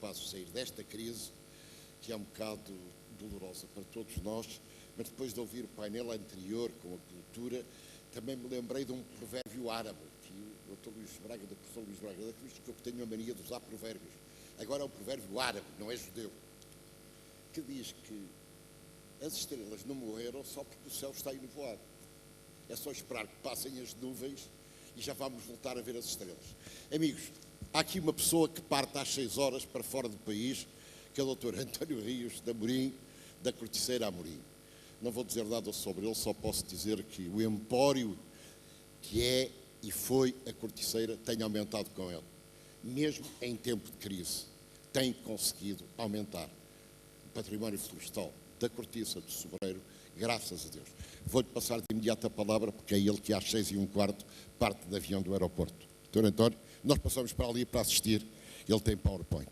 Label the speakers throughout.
Speaker 1: fácil sair desta crise, que é um bocado dolorosa para todos nós, mas depois de ouvir o painel anterior com a cultura, também me lembrei de um provérbio árabe, que o Dr. Luís Braga, da professor Luís Braga da Cruz, que eu tenho a mania de usar provérbios. Agora é um provérbio árabe, não é judeu, que diz que as estrelas não morreram só porque o céu está enovoado. É só esperar que passem as nuvens e já vamos voltar a ver as estrelas. Amigos, há aqui uma pessoa que parte às 6 horas para fora do país, que é o Dr. António Rios de Amorim, da Corticeira Amorim. Não vou dizer nada sobre ele, só posso dizer que o empório que é e foi a Corticeira tem aumentado com ele. Mesmo em tempo de crise, tem conseguido aumentar o património florestal da Cortiça do Sobreiro, graças a Deus. Vou-lhe passar de imediato a palavra, porque é ele que às 6h15 parte de avião do aeroporto. Dr. António, nós passamos para ali para assistir, ele tem PowerPoint.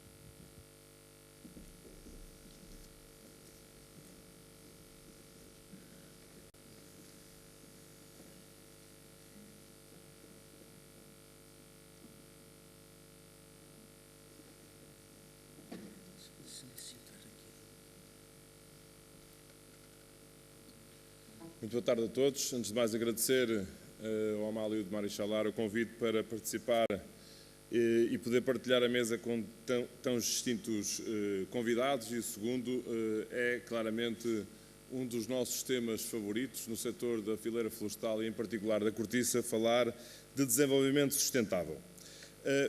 Speaker 2: Muito boa tarde a todos. Antes de mais agradecer ao Amália e ao Mário Chalar o convite para participar e poder partilhar a mesa com tão distintos convidados, e o segundo é claramente um dos nossos temas favoritos no setor da fileira florestal e em particular da cortiça, falar de desenvolvimento sustentável.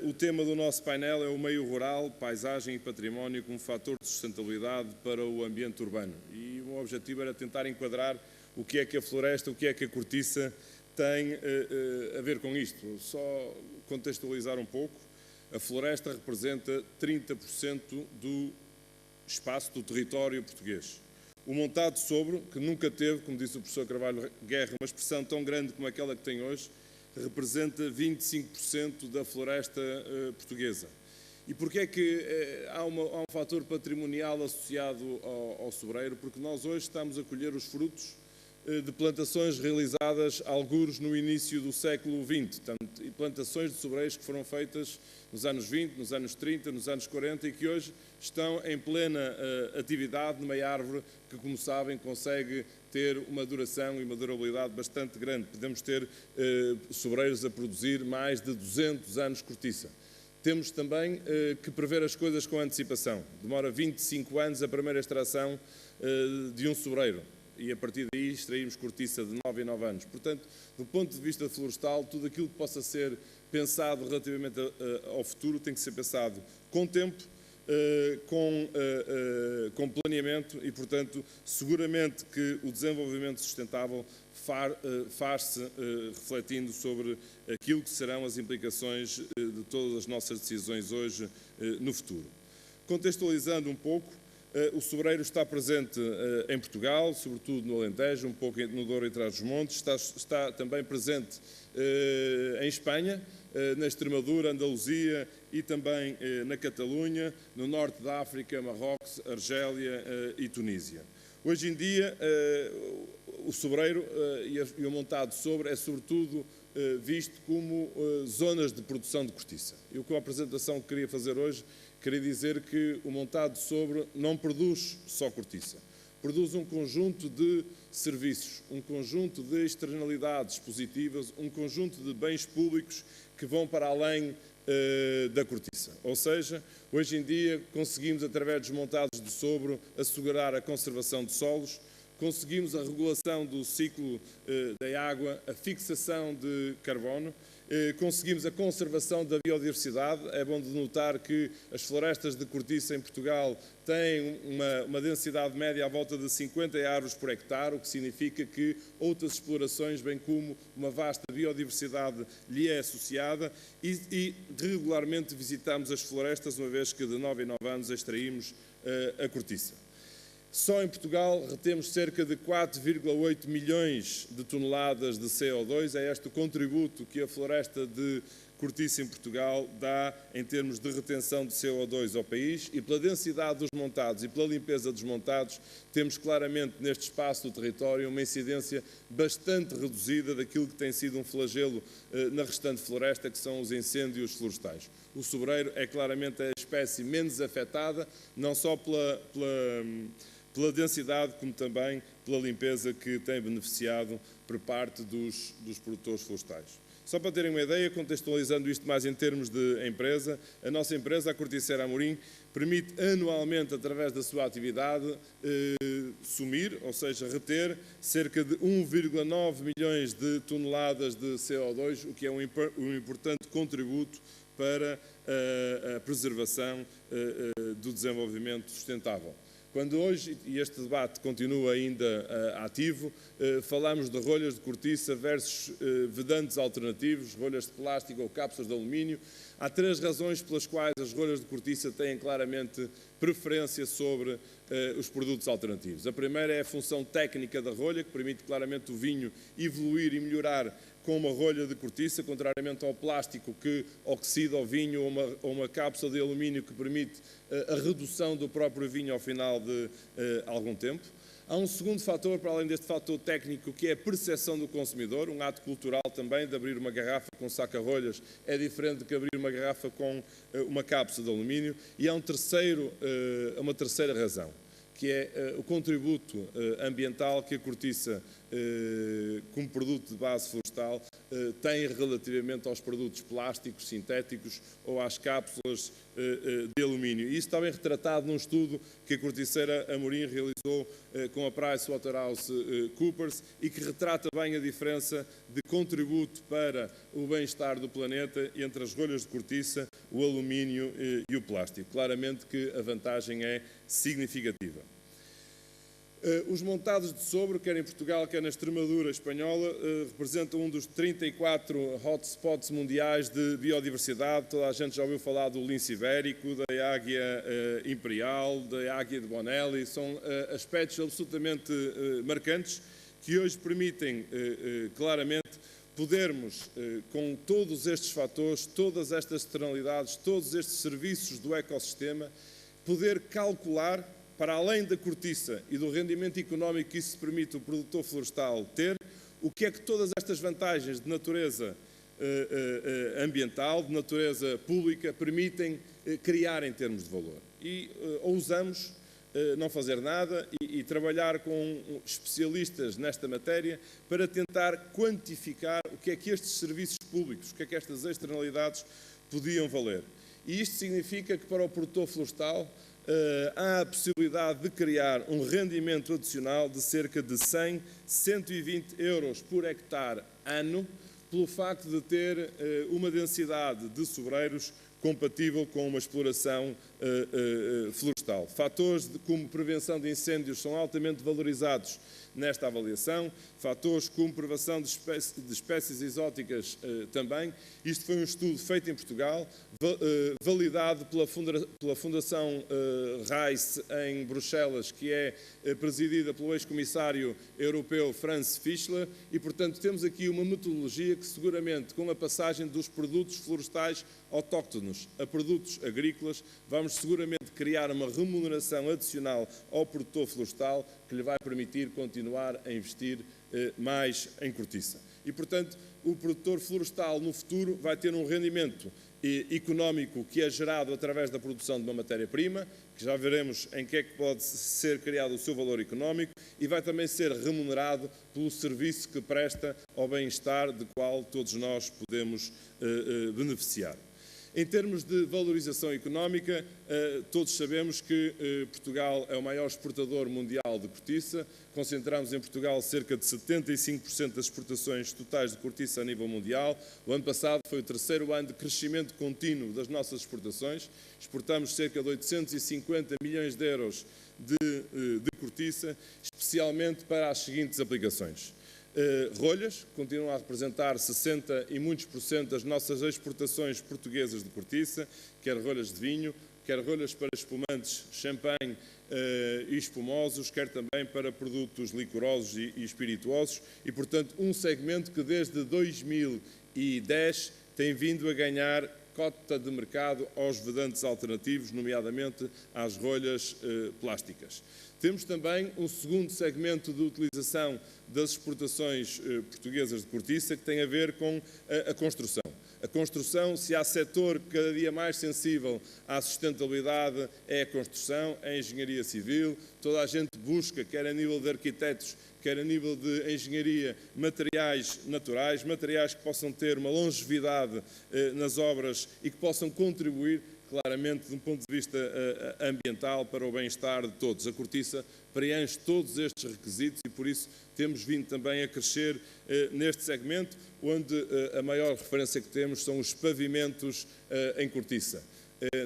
Speaker 2: O tema do nosso painel é o meio rural, paisagem e património como fator de sustentabilidade para o ambiente urbano, e o objetivo era tentar enquadrar o que é que a floresta, o que é que a cortiça tem a ver com isto. Só contextualizar um pouco, a floresta representa 30% do espaço do território português. O montado sobre, que nunca teve, como disse o professor Carvalho Guerra, uma expressão tão grande como aquela que tem hoje, representa 25% da floresta portuguesa. E porquê é que há um fator patrimonial associado ao sobreiro? Porque nós hoje estamos a colher os frutos de plantações realizadas algures no início do século XX, e plantações de sobreiros que foram feitas nos anos 20, nos anos 30, nos anos 40 e que hoje estão em plena atividade numa árvore que, como sabem, consegue ter uma duração e uma durabilidade bastante grande. Podemos ter sobreiros a produzir mais de 200 anos cortiça. Temos também que prever as coisas com antecipação. Demora 25 anos a primeira extração de um sobreiro, e a partir daí extraímos cortiça de 9 em 9 anos. Portanto, do ponto de vista florestal, tudo aquilo que possa ser pensado relativamente ao futuro tem que ser pensado com tempo, com planeamento e, portanto, seguramente que o desenvolvimento sustentável faz-se refletindo sobre aquilo que serão as implicações de todas as nossas decisões hoje no futuro. Contextualizando um pouco, o sobreiro está presente em Portugal, sobretudo no Alentejo, um pouco no Douro e Trás-os-Montes, está também presente em Espanha, na Extremadura, Andaluzia e também na Catalunha, no norte da África, Marrocos, Argélia e Tunísia. Hoje em dia, o sobreiro e o montado sobre é sobretudo visto como zonas de produção de cortiça. E com a apresentação que queria fazer hoje, queria dizer que o montado sobre não produz só cortiça, produz um conjunto de serviços, um conjunto de externalidades positivas, um conjunto de bens públicos que vão para além da cortiça. Ou seja, hoje em dia conseguimos, através dos montados de sobre, assegurar a conservação de solos, conseguimos a regulação do ciclo da água, a fixação de carbono, conseguimos a conservação da biodiversidade. É bom de notar que as florestas de cortiça em Portugal têm uma densidade média à volta de 50 árvores por hectare, o que significa que outras explorações, bem como uma vasta biodiversidade, lhe é associada, e regularmente visitamos as florestas, uma vez que de 9 em 9 anos extraímos a cortiça. Só em Portugal retemos cerca de 4,8 milhões de toneladas de CO2. É este o contributo que a floresta de cortiça em Portugal dá em termos de retenção de CO2 ao país, e pela densidade dos montados e pela limpeza dos montados, temos claramente neste espaço do território uma incidência bastante reduzida daquilo que tem sido um flagelo na restante floresta, que são os incêndios florestais. O sobreiro é claramente a espécie menos afetada, não só pela densidade, como também pela limpeza que tem beneficiado por parte dos produtores florestais. Só para terem uma ideia, contextualizando isto mais em termos de empresa, a nossa empresa, a Corticeira Amorim, permite anualmente, através da sua atividade, sumir, ou seja, reter cerca de 1,9 milhões de toneladas de CO2, o que é um importante contributo para a preservação do desenvolvimento sustentável. Quando hoje, e este debate continua ainda ativo, falamos de rolhas de cortiça versus vedantes alternativos, rolhas de plástico ou cápsulas de alumínio, há 3 razões pelas quais as rolhas de cortiça têm claramente preferência sobre os produtos alternativos. A primeira é a função técnica da rolha, que permite claramente o vinho evoluir e melhorar com uma rolha de cortiça, contrariamente ao plástico que oxida o vinho ou uma cápsula de alumínio que permite a redução do próprio vinho ao final de algum tempo. Há um segundo fator, para além deste fator técnico, que é a percepção do consumidor, um ato cultural também, de abrir uma garrafa com saca-rolhas é diferente de que abrir uma garrafa com uma cápsula de alumínio. E há uma terceira razão, que é o contributo ambiental que a cortiça, como produto de base florestal, tem relativamente aos produtos plásticos, sintéticos ou às cápsulas de alumínio. E isso está bem retratado num estudo que a Corticeira Amorim realizou com a PricewaterhouseCoopers e que retrata bem a diferença de contributo para o bem-estar do planeta entre as rolhas de cortiça, o alumínio e o plástico. Claramente que a vantagem é significativa. Os montados de sobre, quer em Portugal, quer na Extremadura espanhola, representam um dos 34 hotspots mundiais de biodiversidade. Toda a gente já ouviu falar do lince ibérico, da águia imperial, da águia de Bonelli. São aspectos absolutamente marcantes que hoje permitem claramente podermos, com todos estes fatores, todas estas externalidades, todos estes serviços do ecossistema, poder calcular, para além da cortiça e do rendimento económico que isso permite o produtor florestal ter, o que é que todas estas vantagens de natureza ambiental, de natureza pública, permitem criar em termos de valor. E ousamos não fazer nada e trabalhar com especialistas nesta matéria para tentar quantificar o que é que estes serviços públicos, o que é que estas externalidades podiam valer. E isto significa que para o produtor florestal há a possibilidade de criar um rendimento adicional de cerca de 100, 120 euros por hectare ano, pelo facto de ter uma densidade de sobreiros compatível com uma exploração florestal. Fatores como prevenção de incêndios são altamente valorizados nesta avaliação, fatores como prevenção de espécies exóticas também. Isto foi um estudo feito em Portugal, validado pela Fundação Rice em Bruxelas, que é presidida pelo ex-comissário europeu Franz Fischler, e, portanto, temos aqui uma metodologia que seguramente, com a passagem dos produtos florestais autóctonos a produtos agrícolas, vamos seguramente criar uma remuneração adicional ao produtor florestal que lhe vai permitir continuar a investir mais em cortiça. E, portanto, o produtor florestal no futuro vai ter um rendimento económico que é gerado através da produção de uma matéria-prima, que já veremos em que é que pode ser criado o seu valor económico, e vai também ser remunerado pelo serviço que presta ao bem-estar de qual todos nós podemos beneficiar. Em termos de valorização económica, todos sabemos que Portugal é o maior exportador mundial de cortiça. Concentramos em Portugal cerca de 75% das exportações totais de cortiça a nível mundial. O ano passado foi o 3º ano de crescimento contínuo das nossas exportações. Exportamos cerca de 850 milhões de euros de cortiça, especialmente para as seguintes aplicações. Rolhas, continuam a representar 60% e muitos por cento das nossas exportações portuguesas de cortiça, quer rolhas de vinho, quer rolhas para espumantes, champanhe e espumosos, quer também para produtos licorosos e espirituosos, e, portanto, um segmento que desde 2010 tem vindo a ganhar cota de mercado aos vedantes alternativos, nomeadamente às rolhas plásticas. Temos também um segundo segmento de utilização das exportações portuguesas de cortiça, que tem a ver com a construção. A construção, se há setor cada dia mais sensível à sustentabilidade, é a construção, é a engenharia civil. Toda a gente busca, quer a nível de arquitetos, quer a nível de engenharia, materiais naturais, materiais que possam ter uma longevidade nas obras e que possam contribuir claramente, de um ponto de vista ambiental, para o bem-estar de todos. A cortiça preenche todos estes requisitos e, por isso, temos vindo também a crescer neste segmento, onde a maior referência que temos são os pavimentos em cortiça.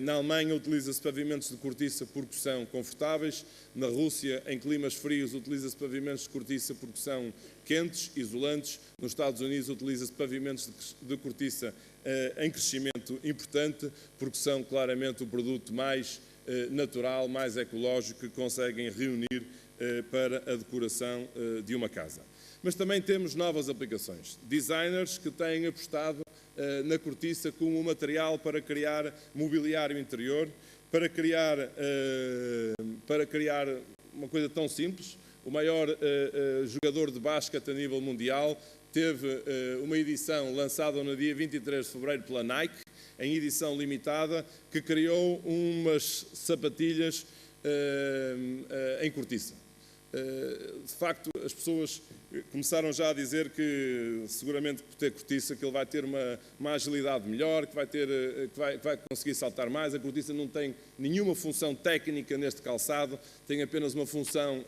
Speaker 2: Na Alemanha utiliza-se pavimentos de cortiça porque são confortáveis. Na Rússia, em climas frios, utiliza-se pavimentos de cortiça porque são quentes, isolantes. Nos Estados Unidos utiliza-se pavimentos de cortiça em crescimento importante, porque são claramente o produto mais natural, mais ecológico, que conseguem reunir para a decoração de uma casa. Mas também temos novas aplicações. Designers que têm apostado na cortiça como um material para criar mobiliário interior, para criar uma coisa tão simples. O maior jogador de basquete a nível mundial teve uma edição lançada no dia 23 de fevereiro pela Nike, em edição limitada, que criou umas sapatilhas em cortiça. De facto, as pessoas começaram já a dizer que, seguramente por ter cortiça, que ele vai ter uma agilidade melhor, que vai conseguir saltar mais. A cortiça não tem nenhuma função técnica neste calçado, tem apenas uma função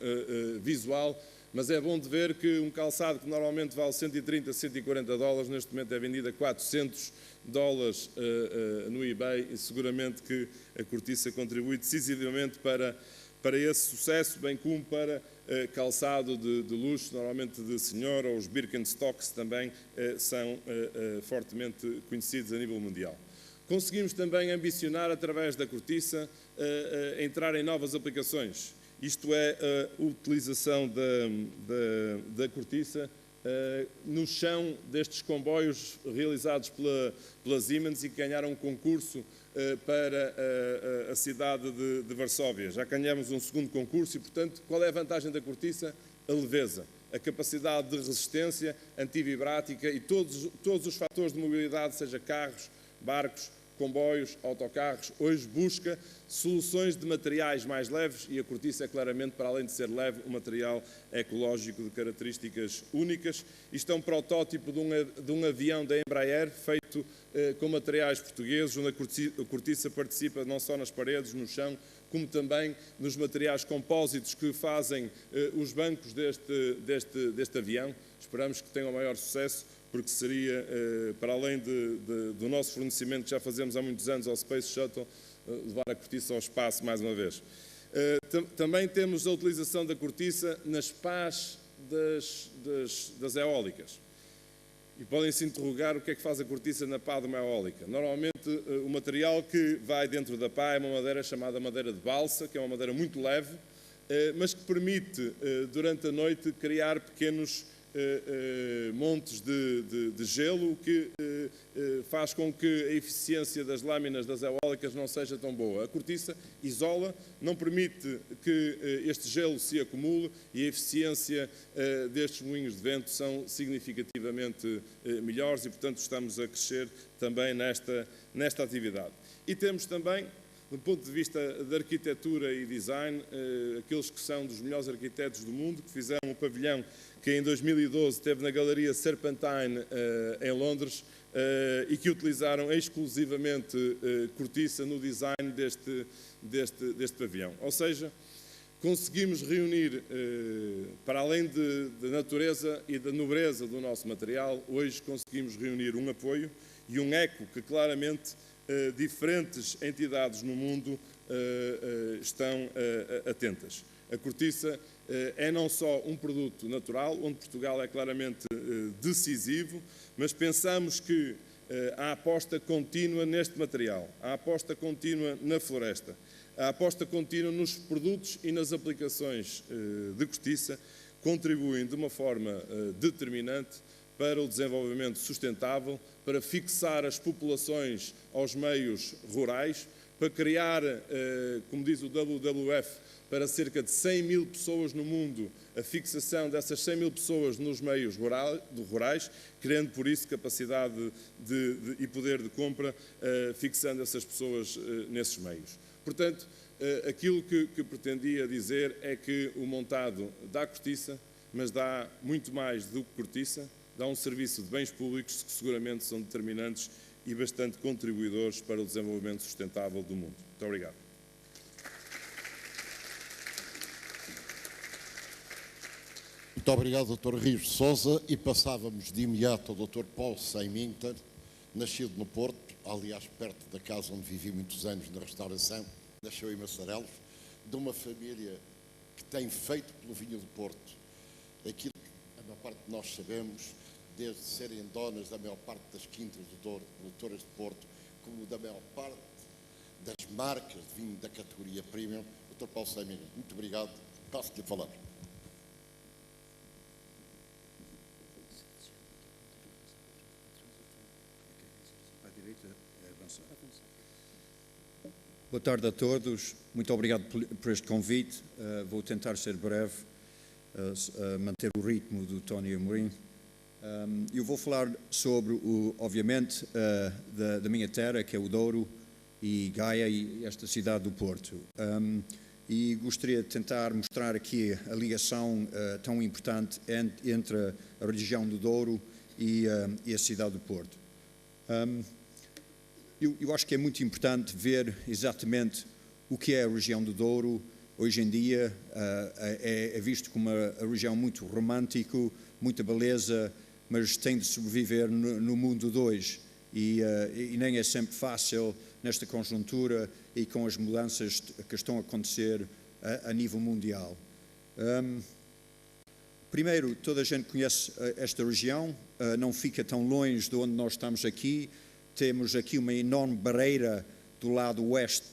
Speaker 2: visual, mas é bom de ver que um calçado que normalmente vale 130, 140 dólares, neste momento é vendido a 400 dólares no eBay, e seguramente que a cortiça contribui decisivamente para esse sucesso, bem como para calçado de luxo, normalmente de senhor, ou os Birkenstocks também são fortemente conhecidos a nível mundial. Conseguimos também ambicionar, através da cortiça, entrar em novas aplicações. Isto é a utilização da cortiça no chão destes comboios realizados pela Siemens e que ganharam um concurso para a cidade de Varsóvia. Já ganhamos um segundo concurso e, portanto, qual é a vantagem da cortiça? A leveza, a capacidade de resistência antivibrática e todos os fatores de mobilidade, seja carros, barcos, comboios, autocarros, hoje busca soluções de materiais mais leves, e a cortiça é claramente, para além de ser leve, um material ecológico de características únicas. Isto é um protótipo de um avião da Embraer, feito com materiais portugueses, onde a cortiça participa não só nas paredes, no chão, como também nos materiais compósitos que fazem os bancos deste avião. Esperamos que tenha o maior sucesso, porque seria, para além do nosso fornecimento que já fazemos há muitos anos ao Space Shuttle, levar a cortiça ao espaço mais uma vez. Também temos a utilização da cortiça nas pás das eólicas. E podem se interrogar o que é que faz a cortiça na pá de uma eólica. Normalmente o material que vai dentro da pá é uma madeira chamada madeira de balsa, que é uma madeira muito leve, mas que permite, durante a noite, criar pequenos montes de gelo, o que faz com que a eficiência das lâminas das eólicas não seja tão boa. A cortiça isola, não permite que este gelo se acumule, e a eficiência destes moinhos de vento são significativamente melhores, e, portanto, estamos a crescer também nesta atividade. E temos também, do ponto de vista de arquitetura e design, aqueles que são dos melhores arquitetos do mundo, que fizeram um pavilhão que em 2012 esteve na Galeria Serpentine em Londres, e que utilizaram exclusivamente cortiça no design deste pavilhão. Ou seja, conseguimos reunir, para além da natureza e da nobreza do nosso material, hoje conseguimos reunir um apoio e um eco que claramente diferentes entidades no mundo estão atentas. A cortiça é não só um produto natural, onde Portugal é claramente decisivo, mas pensamos que a aposta contínua neste material, a aposta contínua na floresta, a aposta contínua nos produtos e nas aplicações de cortiça contribuem de uma forma determinante para o desenvolvimento sustentável, para fixar as populações aos meios rurais, para criar, como diz o WWF, para cerca de 100 mil pessoas no mundo, a fixação dessas 100 mil pessoas nos meios rurais, criando por isso capacidade e poder de compra, fixando essas pessoas nesses meios. Portanto, aquilo que pretendia dizer é que o montado dá cortiça, mas dá muito mais do que cortiça, dá um serviço de bens públicos que seguramente são determinantes e bastante contribuidores para o desenvolvimento sustentável do mundo. Muito obrigado.
Speaker 1: Muito obrigado, Dr. Rios de Sousa. E passávamos de imediato ao Dr. Paulo Seiminter, nascido no Porto, aliás, perto da casa onde vivi muitos anos na restauração, nasceu em Massarelos, de uma família que tem feito pelo vinho do Porto aquilo que a maior parte de nós sabemos, desde serem donas da maior parte das quintas do Douro, produtoras de Porto, como da maior parte das marcas de vinho da categoria Premium. Dr. Paulo Seiminter, muito obrigado. Passo-lhe a palavra.
Speaker 3: Boa tarde a todos, muito obrigado por este convite. Vou tentar ser breve, manter o ritmo do Tony Amorim. Eu vou falar sobre, obviamente, da minha terra, que é o Douro, e Gaia, e esta cidade do Porto. E gostaria de tentar mostrar aqui a ligação tão importante entre a região do Douro e a cidade do Porto. Eu acho que é muito importante ver exatamente o que é a região do Douro. Hoje em dia é visto como uma região muito romântico, muita beleza, mas tem de sobreviver no mundo de hoje. E nem é sempre fácil nesta conjuntura e com as mudanças que estão a acontecer a nível mundial. Primeiro, toda a gente conhece esta região, não fica tão longe de onde nós estamos aqui. Temos aqui uma enorme barreira do lado oeste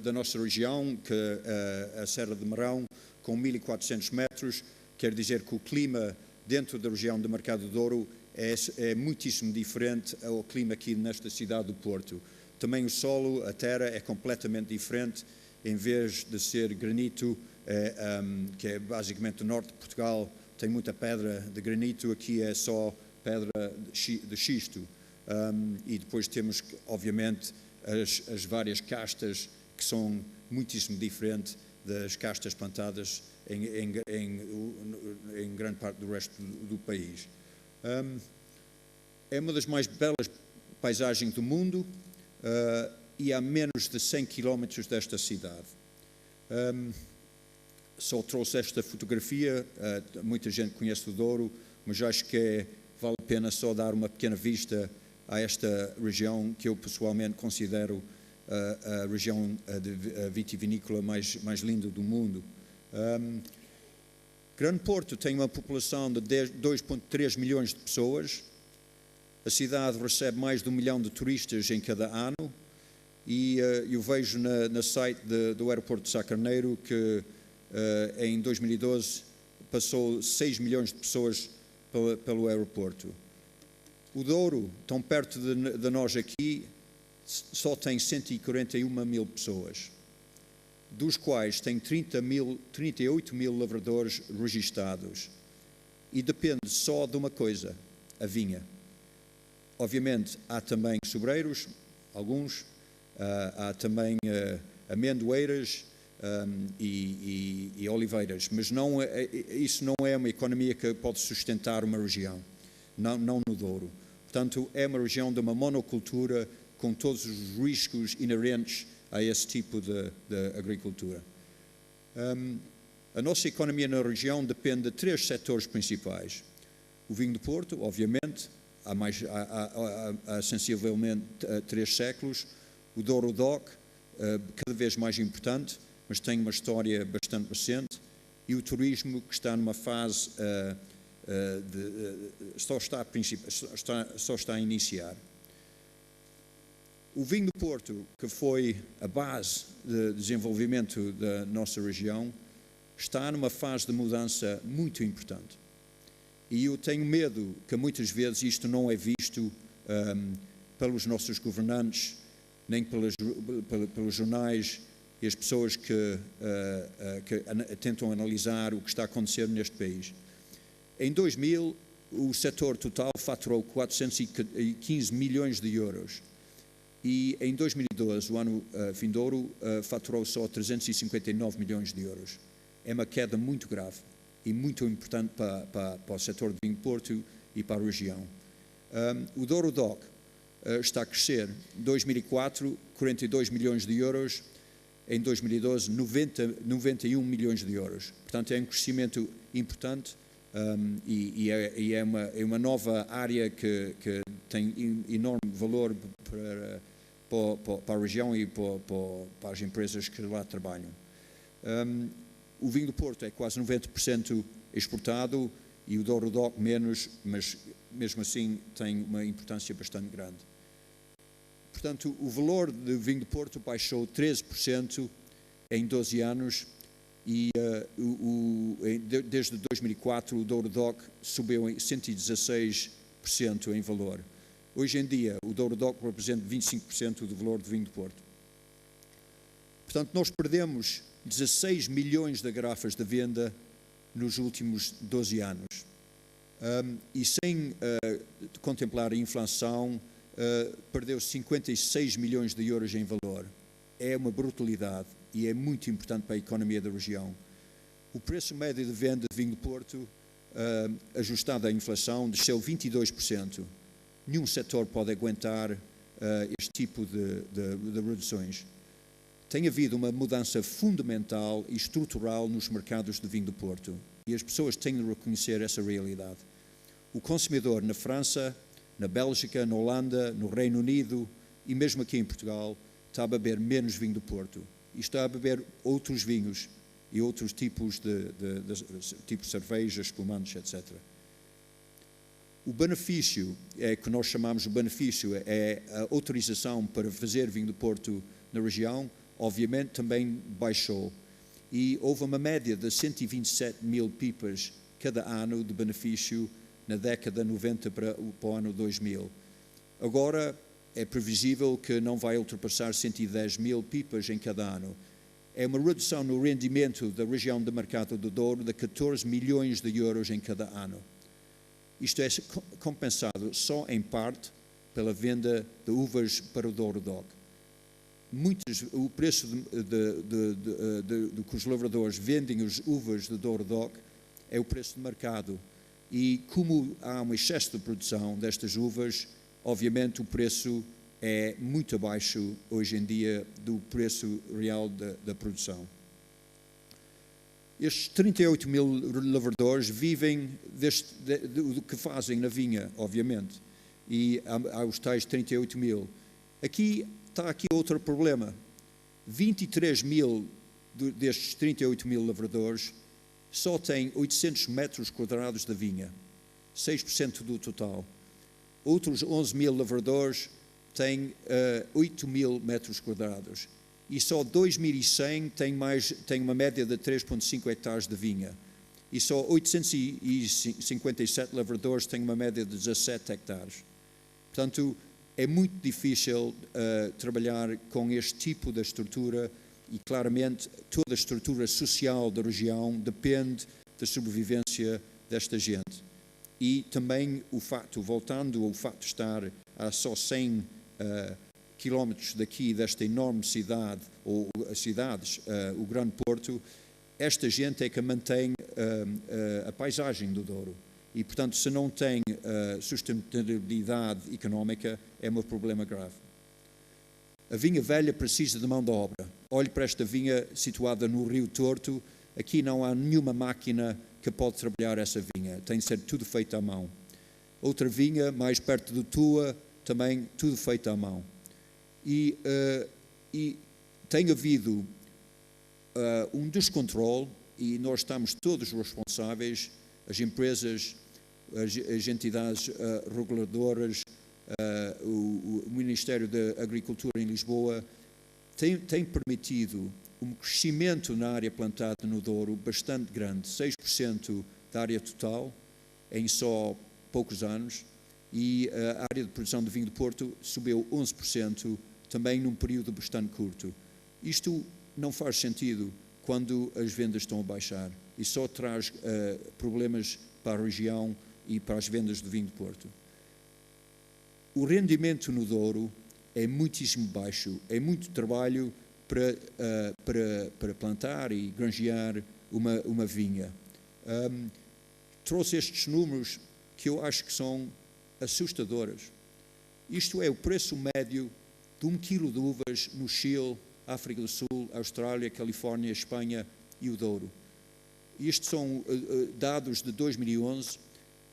Speaker 3: da nossa região, que é a Serra de Marão, com 1.400 metros. Quer dizer que o clima dentro da região do Mercado do Douro é muitíssimo diferente ao clima aqui nesta cidade do Porto. Também o solo, a terra, é completamente diferente. Em vez de ser granito, que é basicamente o norte de Portugal, tem muita pedra de granito, aqui é só pedra de xisto. E depois temos, obviamente, as várias castas que são muitíssimo diferentes das castas plantadas em grande parte do resto do país. É uma das mais belas paisagens do mundo e a menos de 100 km desta cidade. Só trouxe esta fotografia, muita gente conhece o Douro, mas acho que vale a pena só dar uma pequena vista a esta região que eu pessoalmente considero a região vitivinícola mais linda do mundo. Grande Porto tem uma população de 2,3 milhões de pessoas. A cidade recebe mais de 1 milhão de turistas em cada ano e eu vejo no site do aeroporto de Sá Carneiro que em 2012 passou 6 milhões de pessoas pelo aeroporto. O Douro, tão perto de nós aqui, só tem 141 mil pessoas, dos quais tem 38 mil lavradores registados. E depende só de uma coisa, a vinha. Obviamente, há também sobreiros, alguns, há também amendoeiras e oliveiras, mas isso não é uma economia que pode sustentar uma região. Não no Douro. Portanto, é uma região de uma monocultura com todos os riscos inerentes a esse tipo de agricultura. A nossa economia na região depende de 3 setores principais. O vinho do Porto, obviamente, há sensivelmente 3 séculos. O Douro DOC, cada vez mais importante, mas tem uma história bastante recente. E o turismo, que está numa fase só está a iniciar. O vinho do Porto, que foi a base de desenvolvimento da nossa região, está numa fase de mudança muito importante. E eu tenho medo que muitas vezes isto não é visto pelos nossos governantes nem pelos jornais e as pessoas que tentam analisar o que está a acontecer neste país. Em 2000, o setor total faturou 415 milhões de euros e em 2012, o ano vindouro, faturou só 359 milhões de euros. É uma queda muito grave e muito importante para o setor de vinho de Porto e para a região. O Douro DOC está a crescer. Em 2004, 42 milhões de euros. Em 2012, 91 milhões de euros. Portanto, é um crescimento importante e é uma nova área que tem enorme valor para a região e para as empresas que lá trabalham. O vinho do Porto é quase 90% exportado e o Douro DOC menos, mas mesmo assim tem uma importância bastante grande. Portanto, o valor do vinho do Porto baixou 13% em 12 anos e desde 2004 o Douro DOC subiu em 116% em valor. Hoje em dia, o Douro DOC representa 25% do valor do vinho do Porto. Portanto, nós perdemos 16 milhões de garrafas de venda nos últimos 12 anos. E sem contemplar a inflação, perdeu 56 milhões de euros em valor. É uma brutalidade e é muito importante para a economia da região. O preço médio de venda de vinho do Porto, ajustado à inflação, desceu 22%. Nenhum setor pode aguentar este tipo de reduções. Tem havido uma mudança fundamental e estrutural nos mercados de vinho do Porto e as pessoas têm de reconhecer essa realidade. O consumidor na França, na Bélgica, na Holanda, no Reino Unido e mesmo aqui em Portugal está a beber menos vinho do Porto e está a beber outros vinhos e outros tipos de cervejas, espumantes, etc. O benefício, que nós chamamos de benefício, é a autorização para fazer vinho do Porto na região, obviamente também baixou e houve uma média de 127 mil pipas cada ano de benefício na década 90 para o ano 2000. Agora é previsível que não vai ultrapassar 110 mil pipas em cada ano. É uma redução no rendimento da região de mercado do Douro de 14 milhões de euros em cada ano. Isto é compensado só em parte pela venda de uvas para o Douro DOC. O preço que os lavradores vendem as uvas do Douro DOC é o preço de mercado. E como há um excesso de produção destas uvas, obviamente o preço é muito abaixo hoje em dia do preço real da produção. Estes 38 mil lavradores vivem do que fazem na vinha, obviamente, e há os tais 38 mil. Está aqui outro problema. 23 mil destes 38 mil lavradores só têm 800 metros quadrados de vinha, 6% do total. Outros 11 mil lavradores têm 8 mil metros quadrados. E só 2.100 tem uma média de 3,5 hectares de vinha. E só 857 lavradores têm uma média de 17 hectares. Portanto, é muito difícil trabalhar com este tipo de estrutura e, claramente, toda a estrutura social da região depende da sobrevivência desta gente. E também voltando ao facto de estar a só 100 quilómetros daqui, desta enorme cidade, ou cidades, o Grande Porto, esta gente é que mantém a paisagem do Douro. E, portanto, se não tem sustentabilidade económica, é um problema grave. A vinha velha precisa de mão de obra. Olhe para esta vinha situada no Rio Torto. Aqui não há nenhuma máquina que pode trabalhar essa vinha. Tem de ser tudo feito à mão. Outra vinha, mais perto de Tua, também tudo feito à mão. E tem havido um descontrole e nós estamos todos responsáveis, as empresas, as entidades reguladoras, o Ministério da Agricultura em Lisboa, tem permitido um crescimento na área plantada no Douro bastante grande, 6% da área total em só poucos anos, e a área de produção de vinho do Porto subiu 11% também num período bastante curto. Isto não faz sentido quando as vendas estão a baixar e só traz problemas para a região e para as vendas do vinho do Porto. O rendimento no Douro é muitíssimo baixo, é muito trabalho para plantar e granjear uma vinha. Trouxe estes números que eu acho que são assustadores. Isto é o preço médio de 1 quilo de uvas no Chile, África do Sul, Austrália, Califórnia, Espanha e o Douro. Estes são dados de 2011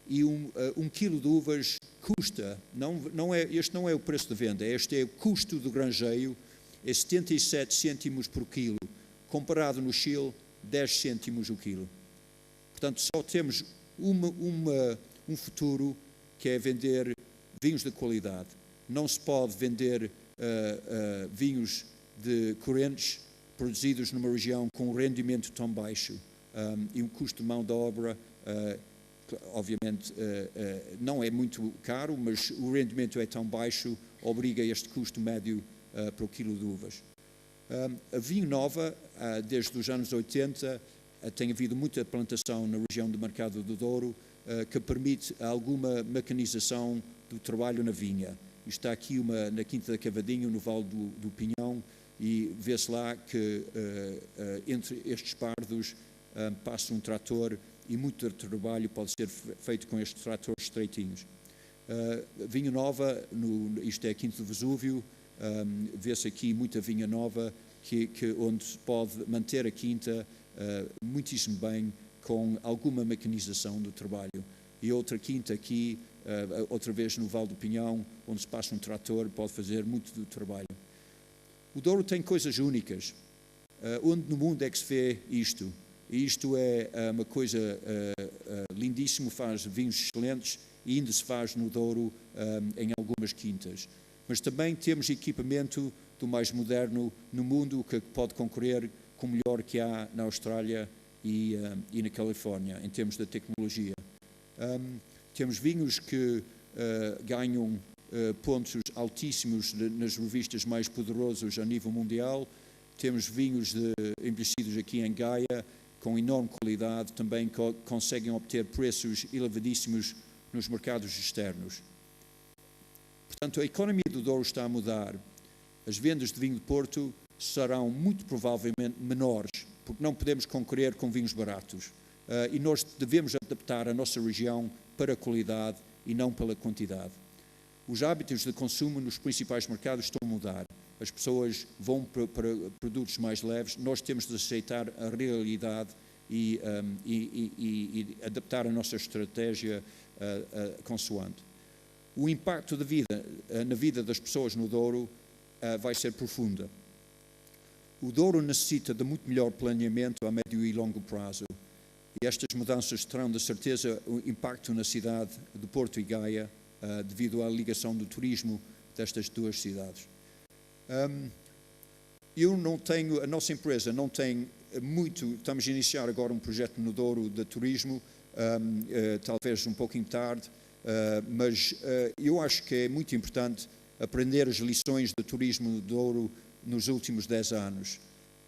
Speaker 3: e um quilo de uvas custa, este não é o preço de venda, este é o custo do granjeio, é 77 cêntimos por quilo, comparado no Chile, 10 cêntimos o quilo. Portanto, só temos um futuro que é vender vinhos de qualidade. Não se pode vender vinhos de correntes produzidos numa região com um rendimento tão baixo e um custo de mão de obra, obviamente, não é muito caro, mas o rendimento é tão baixo, obriga este custo médio para o quilo de uvas. A Vinho Nova, desde os anos 80, tem havido muita plantação na região do Mercado do Douro, que permite alguma mecanização do trabalho na vinha. Está aqui na Quinta da Cavadinho, no Vale do Pinhão, e vê-se lá que entre estes pardos passa um trator e muito trabalho pode ser feito com estes tratores estreitinhos. Vinho Nova, isto é a Quinta do Vesúvio, vê-se aqui muita vinha nova, onde se pode manter a quinta muitíssimo bem com alguma mecanização do trabalho. E outra quinta aqui, outra vez no Vale do Pinhão, onde se passa um trator, pode fazer muito do trabalho. O Douro tem coisas únicas. Onde no mundo é que se vê isto? E isto é uma coisa lindíssima, faz vinhos excelentes e ainda se faz no Douro em algumas quintas. Mas também temos equipamento do mais moderno no mundo que pode concorrer com o melhor que há na Austrália e na Califórnia, em termos da tecnologia. Temos vinhos que ganham pontos altíssimos nas revistas mais poderosas a nível mundial. Temos vinhos envelhecidos aqui em Gaia, com enorme qualidade, também conseguem obter preços elevadíssimos nos mercados externos. Portanto, a economia do Douro está a mudar. As vendas de vinho de Porto serão muito provavelmente menores, porque não podemos concorrer com vinhos baratos. E nós devemos adaptar a nossa região para a qualidade e não pela quantidade. Os hábitos de consumo nos principais mercados estão a mudar. As pessoas vão para produtos mais leves. Nós temos de aceitar a realidade e adaptar a nossa estratégia consoante. O impacto na vida das pessoas no Douro vai ser profunda. O Douro necessita de muito melhor planeamento a médio e longo prazo. E estas mudanças terão, de certeza, um impacto na cidade de Porto e Gaia, devido à ligação do turismo destas duas cidades. A nossa empresa não tem muito, estamos a iniciar agora um projeto no Douro de turismo, talvez um pouquinho tarde, mas eu acho que é muito importante aprender as lições do turismo no Douro nos últimos 10 anos.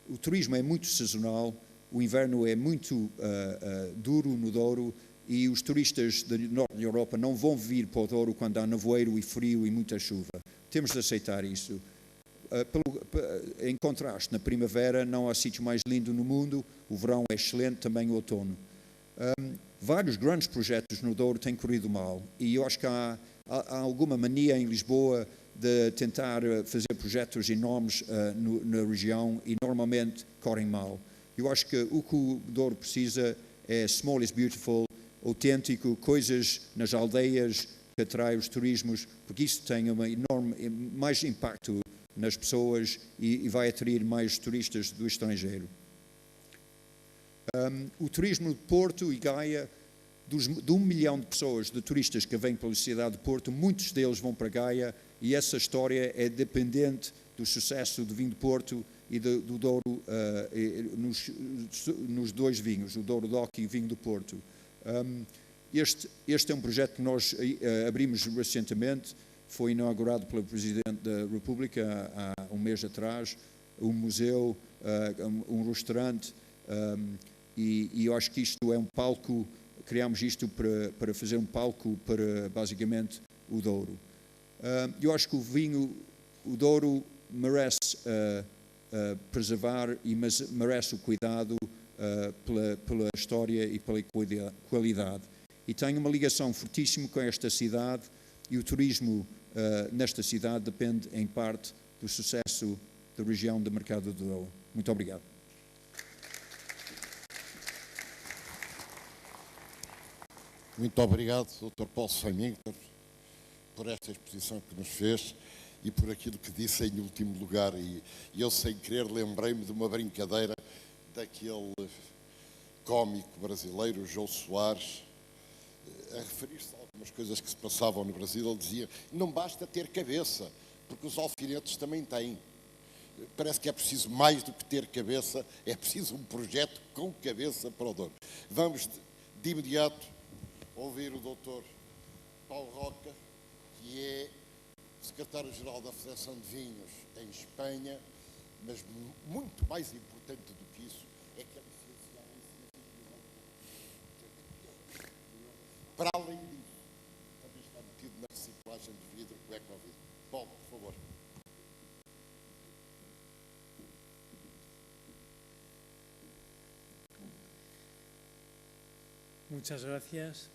Speaker 3: O turismo é muito sazonal, o inverno é muito duro no Douro e os turistas do norte da Europa não vão vir para o Douro quando há nevoeiro e frio e muita chuva. Temos de aceitar isso. Em contraste, na primavera não há sítio mais lindo no mundo, o verão é excelente, também o outono. Vários grandes projetos no Douro têm corrido mal e eu acho que há alguma mania em Lisboa de tentar fazer projetos enormes na região e normalmente correm mal. Eu acho que o Douro precisa é small is beautiful, autêntico, coisas nas aldeias que atraem os turismos, porque isso tem mais impacto nas pessoas e vai atrair mais turistas do estrangeiro. O turismo de Porto e Gaia, de 1 milhão de pessoas, de turistas que vêm pela cidade de Porto, muitos deles vão para Gaia e essa história é dependente do sucesso do vinho de Porto e do Douro nos dois vinhos, o Douro DOC e o vinho do Porto. Este é um projeto que nós abrimos recentemente. foi inaugurado pelo Presidente da República há um mês atrás, um museu, um restaurante, e eu acho que isto é um palco, criámos isto para fazer um palco para, basicamente, o Douro. Eu acho que o Douro merece preservar e merece o cuidado pela história e pela qualidade. E tem uma ligação fortíssima com esta cidade, e o turismo nesta cidade depende, em parte, do sucesso da região do Mercado do Douro. Muito obrigado.
Speaker 1: Muito obrigado, Dr. Paulo Saiminter, por esta exposição que nos fez e por aquilo que disse em último lugar. E eu, sem querer, lembrei-me de uma brincadeira daquele cómico brasileiro, Jô Soares, a referir-se a algumas coisas que se passavam no Brasil. Ele dizia: não basta ter cabeça, porque os alfinetes também têm. Parece que é preciso mais do que ter cabeça, é preciso um projeto com cabeça para o Douro. Vamos de imediato ouvir o Dr. Paulo Roca, que é secretário-geral da Federação de Vinhos em Espanha, mas muito mais importante do que isso é que é licenciado em ciências. Para além disso, também está metido na reciclagem de vidro com o Ecovidro. Paulo, por favor.
Speaker 4: Muchas gracias.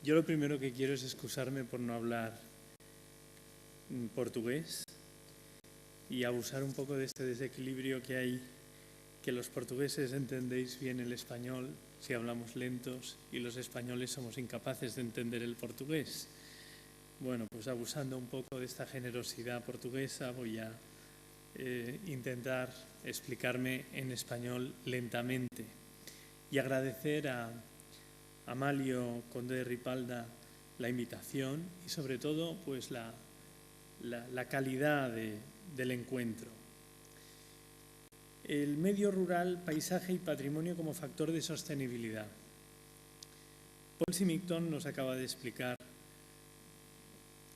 Speaker 4: Yo lo primero que quiero es excusarme por no hablar portugués y abusar un poco de este desequilibrio que hay, que los portugueses entendéis bien el español si hablamos lentos y los españoles somos incapaces de entender el portugués. Bueno, pues abusando un poco de esta generosidad portuguesa voy a intentar explicarme en español lentamente y agradecer a Amalio Conde de Ripalda la invitación y sobre todo pues la calidad del encuentro. El medio rural, paisaje y patrimonio como factor de sostenibilidad. Paul Symington nos acaba de explicar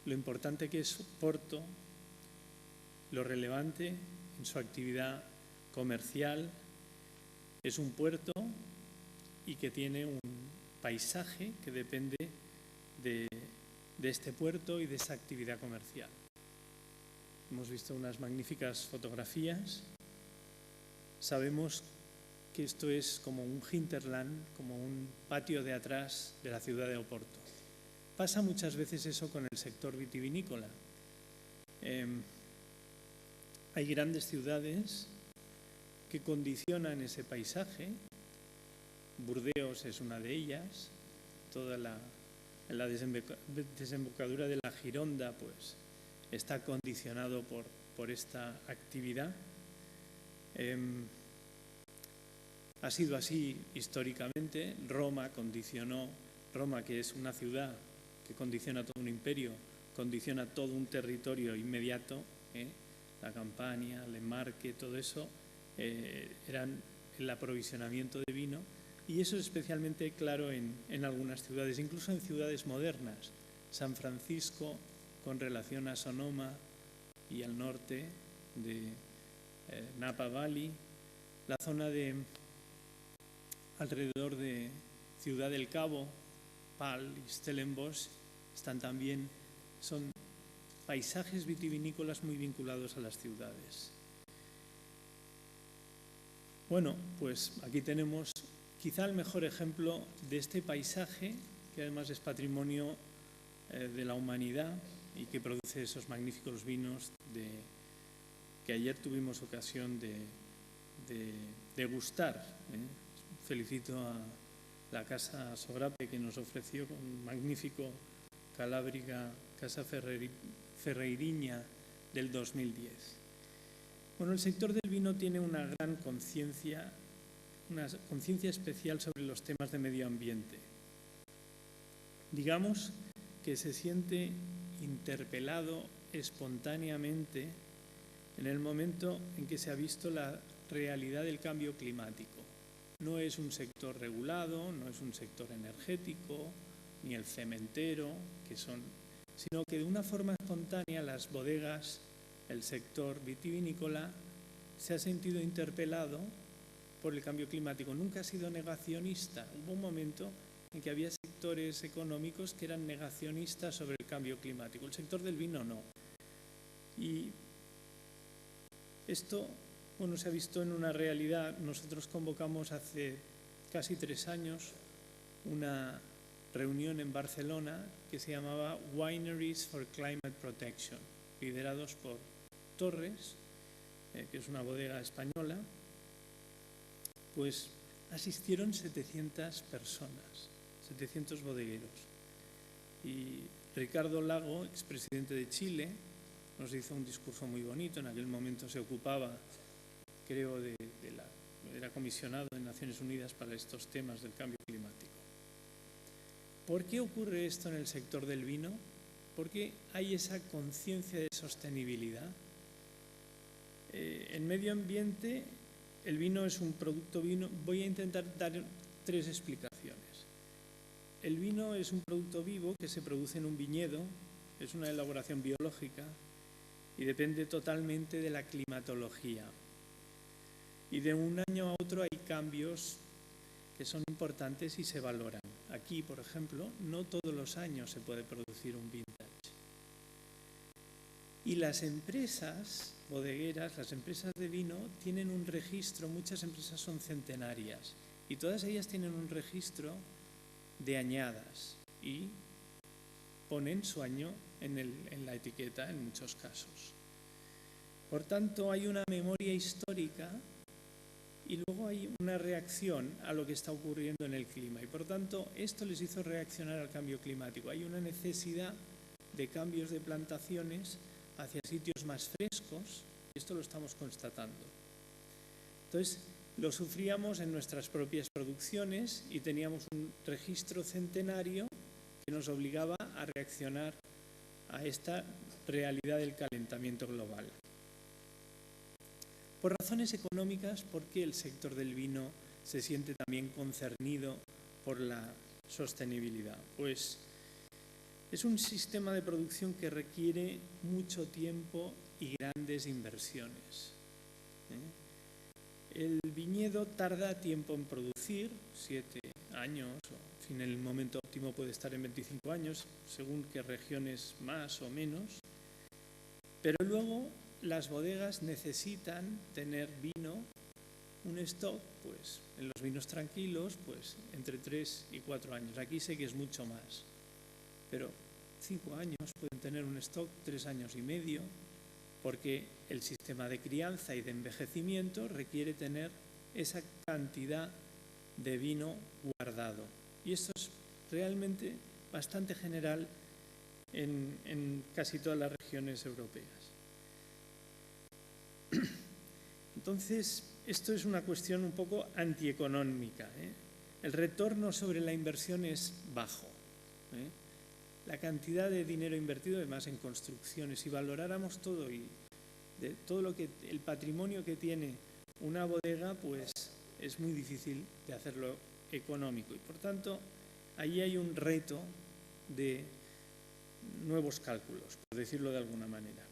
Speaker 4: lo importante que es Porto, lo relevante en su actividad comercial. Es un puerto y que tiene un paisaje que depende de este puerto y de esa actividad comercial. Hemos visto unas magníficas fotografías. Sabemos que esto es como un hinterland, como un patio de atrás de la ciudad de Oporto. Pasa muchas veces eso con el sector vitivinícola. Hay grandes ciudades que condicionan ese paisaje. Burdeos es una de ellas. Toda la desembocadura de la Gironda pues, está condicionado por esta actividad. Ha sido así históricamente. Roma, que es una ciudad que condiciona todo un imperio, condiciona todo un territorio inmediato. La Campania, Le Marche, todo eso eran el aprovisionamiento de vino, y eso es especialmente claro en algunas ciudades, incluso en ciudades modernas. San Francisco, con relación a Sonoma y al norte de Napa Valley, la zona alrededor de Ciudad del Cabo, Pal y Stellenbosch, son paisajes vitivinícolas muy vinculados a las ciudades. Bueno, pues aquí tenemos quizá el mejor ejemplo de este paisaje, que además es patrimonio de la humanidad y que produce esos magníficos vinos que ayer tuvimos ocasión de degustar. Felicito a la Casa Sogrape, que nos ofreció un magnífico Calábriga Casa Ferreiriña del 2010. Bueno, el sector del vino tiene una gran conciencia especial sobre los temas de medio ambiente. Digamos que se siente interpelado espontáneamente en el momento en que se ha visto la realidad del cambio climático. No es un sector regulado, no es un sector energético, ni el cementero, que son sino que de una forma espontánea las bodegas, el sector vitivinícola, se ha sentido interpelado por el cambio climático. Nunca ha sido negacionista. Hubo un momento en que había sectores económicos que eran negacionistas sobre el cambio climático. El sector del vino no. Y esto, bueno, se ha visto en una realidad. Nosotros convocamos hace casi 3 años una reunión en Barcelona que se llamaba Wineries for Climate Protection, liderados por Torres, que es una bodega española. Pues asistieron 700 personas, 700 bodegueros. Y Ricardo Lago, expresidente de Chile, nos hizo un discurso muy bonito. En aquel momento se ocupaba, creo, era comisionado en Naciones Unidas para estos temas del cambio climático. ¿Por qué ocurre esto en el sector del vino? ¿Por qué hay esa conciencia de sostenibilidad? En medio ambiente, el vino es un producto vino. Voy a intentar dar 3 explicaciones. El vino es un producto vivo que se produce en un viñedo, es una elaboración biológica y depende totalmente de la climatología. Y de un año a otro hay cambios que son importantes y se valoran. Aquí, por ejemplo, no todos los años se puede producir un vintage. Y las empresas bodegueras, las empresas de vino, tienen un registro. Muchas empresas son centenarias y todas ellas tienen un registro de añadas y ponen su año en la etiqueta en muchos casos. Por tanto, hay una memoria histórica y luego hay una reacción a lo que está ocurriendo en el clima. Y por tanto, esto les hizo reaccionar al cambio climático. Hay una necesidad de cambios de plantaciones hacia sitios más frescos. Esto lo estamos constatando. Entonces, lo sufríamos en nuestras propias producciones y teníamos un registro centenario que nos obligaba a reaccionar a esta realidad del calentamiento global. Por razones económicas, ¿por qué el sector del vino se siente también concernido por la sostenibilidad? Pues es un sistema de producción que requiere mucho tiempo y grandes inversiones. El viñedo tarda tiempo en producir, 7 años, o, en fin, el momento óptimo puede estar en 25 años, según qué regiones más o menos, pero luego las bodegas necesitan tener vino, un stock, pues en los vinos tranquilos, pues entre 3 y 4 años. Aquí sé que es mucho más, pero 5 años pueden tener un stock, 3 años y medio, porque el sistema de crianza y de envejecimiento requiere tener esa cantidad de vino guardado. Y esto es realmente bastante general en casi todas las regiones europeas. Entonces, esto es una cuestión un poco antieconómica. El retorno sobre la inversión es bajo. La cantidad de dinero invertido, además en construcciones, si valoráramos todo y de todo lo que el patrimonio que tiene una bodega, pues es muy difícil de hacerlo económico. Y por tanto, ahí hay un reto de nuevos cálculos, por decirlo de alguna manera.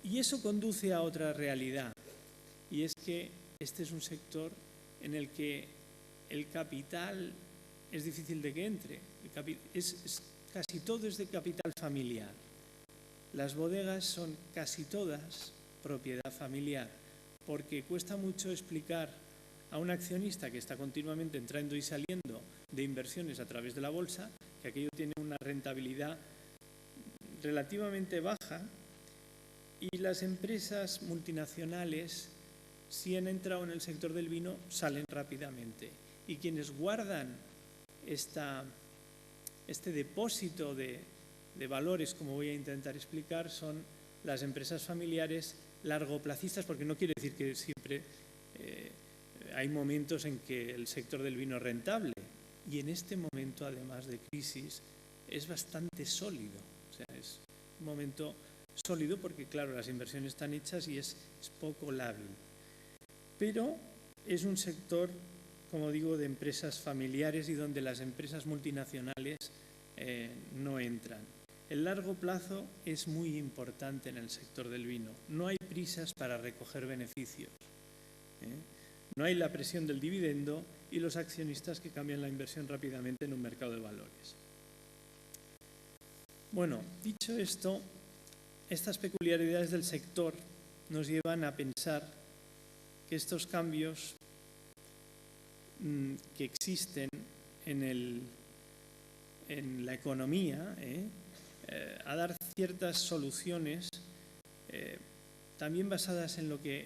Speaker 4: Y eso conduce a otra realidad, y es que este es un sector en el que el capital es difícil de que entre. Casi todo es de capital familiar. Las bodegas son casi todas propiedad familiar, porque cuesta mucho explicar a un accionista que está continuamente entrando y saliendo de inversiones a través de la bolsa que aquello tiene una rentabilidad relativamente baja. Y las empresas multinacionales, si han entrado en el sector del vino, salen rápidamente. Y quienes guardan este depósito de valores, como voy a intentar explicar, son las empresas familiares largoplacistas, porque no quiere decir que siempre hay momentos en que el sector del vino es rentable. Y en este momento, además de crisis, es bastante sólido. O sea, es un momento sólido porque, claro, las inversiones están hechas y es poco lábil. Pero es un sector, como digo, de empresas familiares y donde las empresas multinacionales no entran. El largo plazo es muy importante en el sector del vino. No hay prisas para recoger beneficios. No hay la presión del dividendo y los accionistas que cambian la inversión rápidamente en un mercado de valores. Bueno, dicho esto, estas peculiaridades del sector nos llevan a pensar que estos cambios que existen en la economía, a dar ciertas soluciones también basadas en lo que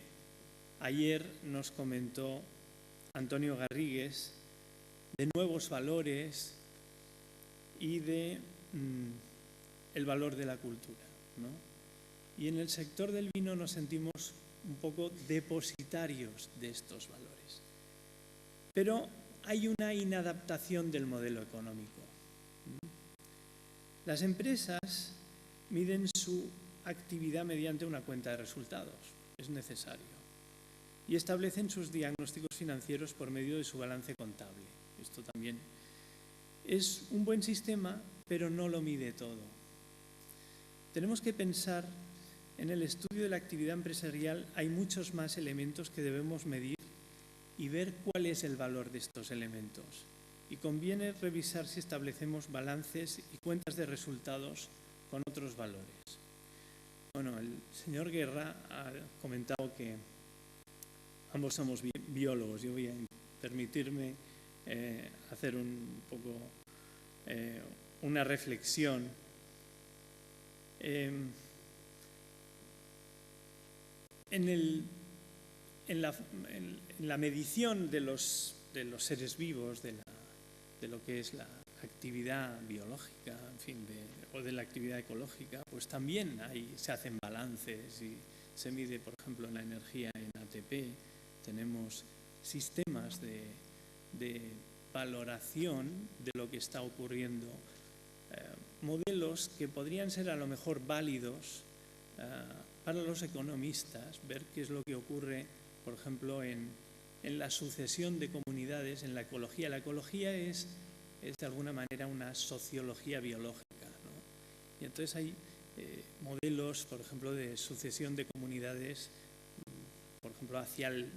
Speaker 4: ayer nos comentó Antonio Garrigues, de nuevos valores y de el valor de la cultura, ¿no? Y en el sector del vino nos sentimos un poco depositarios de estos valores. Pero hay una inadaptación del modelo económico. Las empresas miden su actividad mediante una cuenta de resultados, es necesario, y establecen sus diagnósticos financieros por medio de su balance contable. Esto también es un buen sistema, pero no lo mide todo. Tenemos que pensar en el estudio de la actividad empresarial, hay muchos más elementos que debemos medir y ver cuál es el valor de estos elementos. Y conviene revisar si establecemos balances y cuentas de resultados con otros valores. Bueno, el señor Guerra ha comentado que ambos somos biólogos. Yo voy a permitirme hacer un poco una reflexión. En la medición de los seres vivos, de lo que es la actividad biológica, en fin, o de la actividad ecológica, pues también se hacen balances y se mide, por ejemplo, en la energía en ATP. Tenemos sistemas de valoración de lo que está ocurriendo, modelos que podrían ser a lo mejor válidos para los economistas, ver qué es lo que ocurre, por ejemplo, en la sucesión de comunidades, en la ecología. La ecología es de alguna manera una sociología biológica, ¿no? Y entonces hay modelos, por ejemplo, de sucesión de comunidades, por ejemplo, hacia el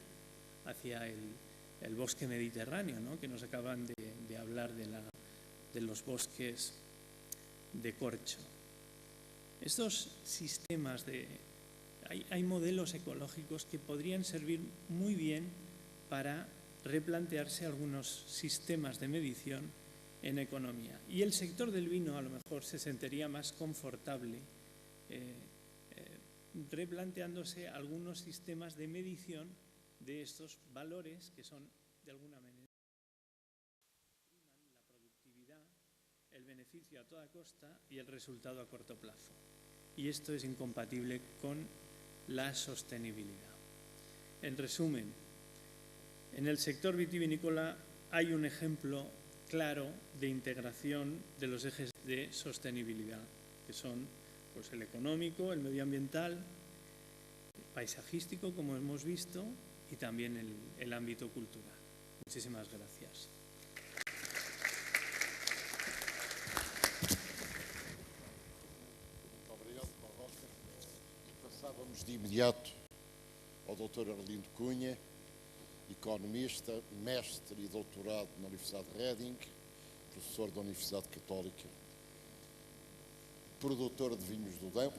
Speaker 4: bosque mediterráneo, ¿no? Que nos acaban de hablar de los bosques de corcho. Estos sistemas hay modelos ecológicos que podrían servir muy bien para replantearse algunos sistemas de medición en economía. Y el sector del vino a lo mejor se sentiría más confortable replanteándose algunos sistemas de medición de estos valores que son, de alguna manera, la productividad, el beneficio a toda costa y el resultado a corto plazo. Y esto es incompatible con la sostenibilidad. En resumen, en el sector vitivinícola hay un ejemplo claro de integración de los ejes de sostenibilidad, que son pues, el económico, el medioambiental, el paisajístico, como hemos visto, y también el ámbito cultural. Muchísimas gracias.
Speaker 1: Obrigado, Rocha. Passávamos de imediato ao Dr. Arlindo Cunha, economista, mestre e doutorado na Universidade de Reading, professor da Universidade Católica, produtor de vinhos do Dão.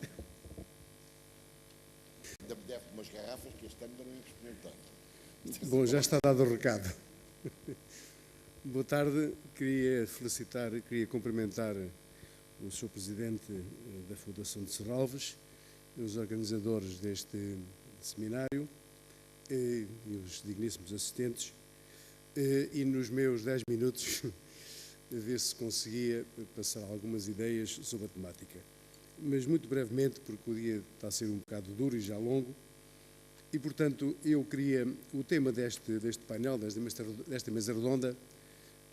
Speaker 1: Ainda me deve umas garrafas que este ano ainda não ia experimentar.
Speaker 5: Bom, já está dado o recado. Boa tarde, queria cumprimentar o Sr. Presidente da Fundação de Serralves, os organizadores deste seminário e os digníssimos assistentes, e nos meus 10 minutos ver se conseguia passar algumas ideias sobre a temática. Mas muito brevemente, porque o dia está a ser um bocado duro e já longo, e portanto eu queria, o tema deste painel, desta mesa redonda,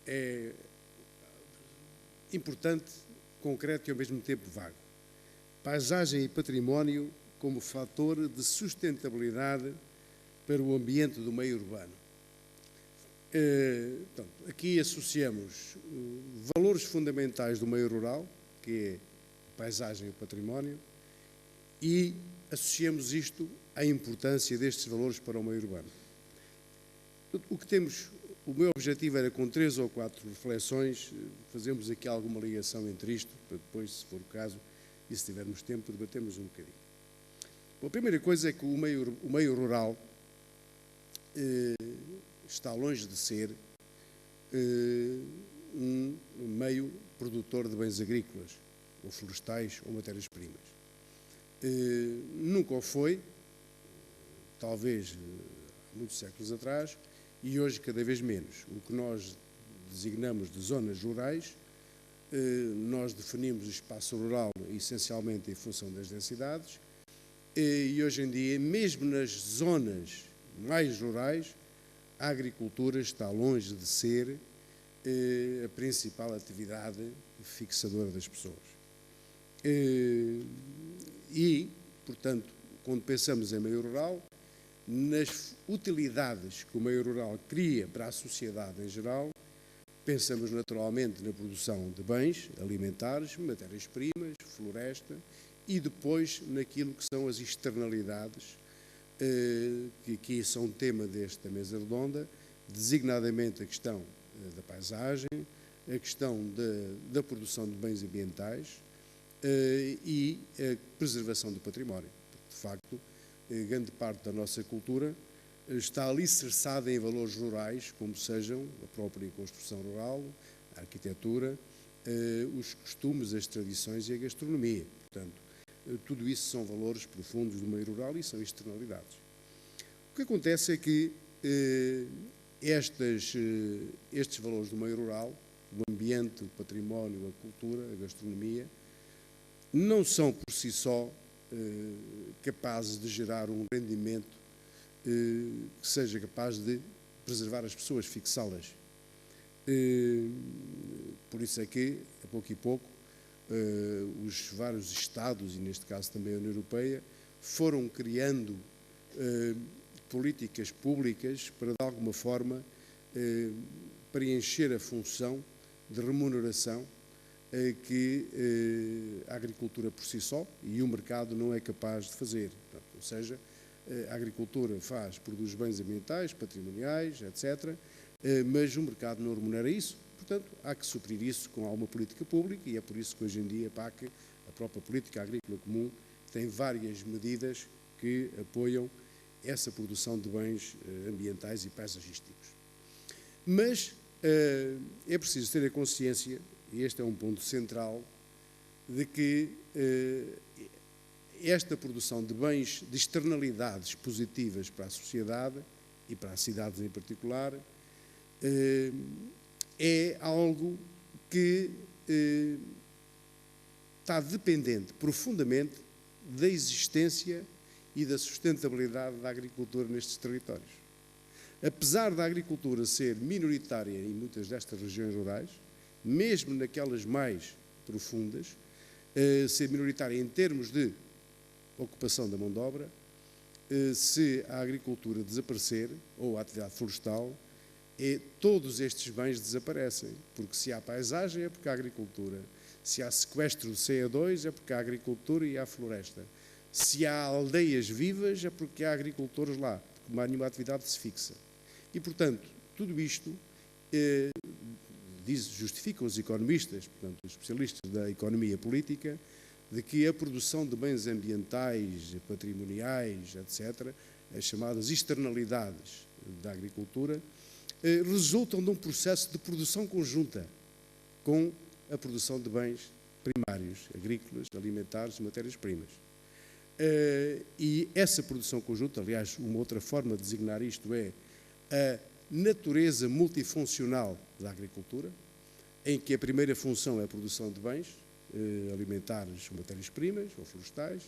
Speaker 5: é importante, concreto e ao mesmo tempo vago. Paisagem e património como fator de sustentabilidade para o ambiente do meio urbano. Portanto, aqui associamos valores fundamentais do meio rural, que é a paisagem e o património, e associamos isto à importância destes valores para o meio urbano. O meu objetivo era, com 3 ou 4 reflexões, fazermos aqui alguma ligação entre isto, para depois, se for o caso, e se tivermos tempo, debatermos um bocadinho. Bom, a primeira coisa é que o meio rural está longe de ser um meio produtor de bens agrícolas, ou florestais, ou matérias-primas. Nunca o foi, talvez há muitos séculos atrás, e hoje cada vez menos. O que nós designamos de zonas rurais, nós definimos o espaço rural essencialmente em função das densidades, e hoje em dia, mesmo nas zonas mais rurais, a agricultura está longe de ser a principal atividade fixadora das pessoas. E, portanto, quando pensamos em meio rural, nas utilidades que o meio rural cria para a sociedade em geral, pensamos naturalmente na produção de bens alimentares, matérias-primas, floresta, e depois naquilo que são as externalidades, que aqui são tema desta mesa redonda, designadamente a questão da paisagem, a questão da produção de bens ambientais e a preservação do património. De facto, grande parte da nossa cultura está alicerçada em valores rurais, como sejam a própria construção rural, a arquitetura, os costumes, as tradições e a gastronomia. Portanto, tudo isso são valores profundos do meio rural e são externalidades. O que acontece é que estes valores do meio rural, o ambiente, o património, a cultura, a gastronomia, não são por si só capazes de gerar um rendimento que seja capaz de preservar as pessoas, fixá-las. Por isso é que, a pouco e pouco, os vários Estados, e neste caso também a União Europeia, foram criando políticas públicas para, de alguma forma, preencher a função de remuneração que a agricultura por si só e o mercado não é capaz de fazer. Portanto, ou seja, a agricultura produz bens ambientais, patrimoniais, etc., mas o mercado não remunera isso. Portanto, há que suprir isso com alguma política pública, e é por isso que hoje em dia a PAC, a própria Política Agrícola Comum, tem várias medidas que apoiam essa produção de bens ambientais e paisagísticos. Mas é preciso ter a consciência, e este é um ponto central, de que esta produção de bens, de externalidades positivas para a sociedade e para as cidades em particular, é algo que está dependente profundamente da existência e da sustentabilidade da agricultura nestes territórios. Apesar da agricultura ser minoritária em muitas destas regiões rurais, mesmo naquelas mais profundas, ser minoritária em termos de ocupação da mão de obra, se a agricultura desaparecer, ou a atividade florestal, todos estes bens desaparecem, porque se há paisagem é porque há agricultura, se há sequestro de CO2 é porque há agricultura e há floresta, se há aldeias vivas é porque há agricultores lá, porque mais nenhuma atividade se fixa. E, portanto, tudo isto justificam os economistas, portanto, os especialistas da economia política, de que a produção de bens ambientais, patrimoniais, etc., as chamadas externalidades da agricultura, resultam de um processo de produção conjunta com a produção de bens primários, agrícolas, alimentares e matérias-primas. E essa produção conjunta, aliás, uma outra forma de designar isto é a natureza multifuncional da agricultura, em que a primeira função é a produção de bens alimentares, matérias-primas ou florestais,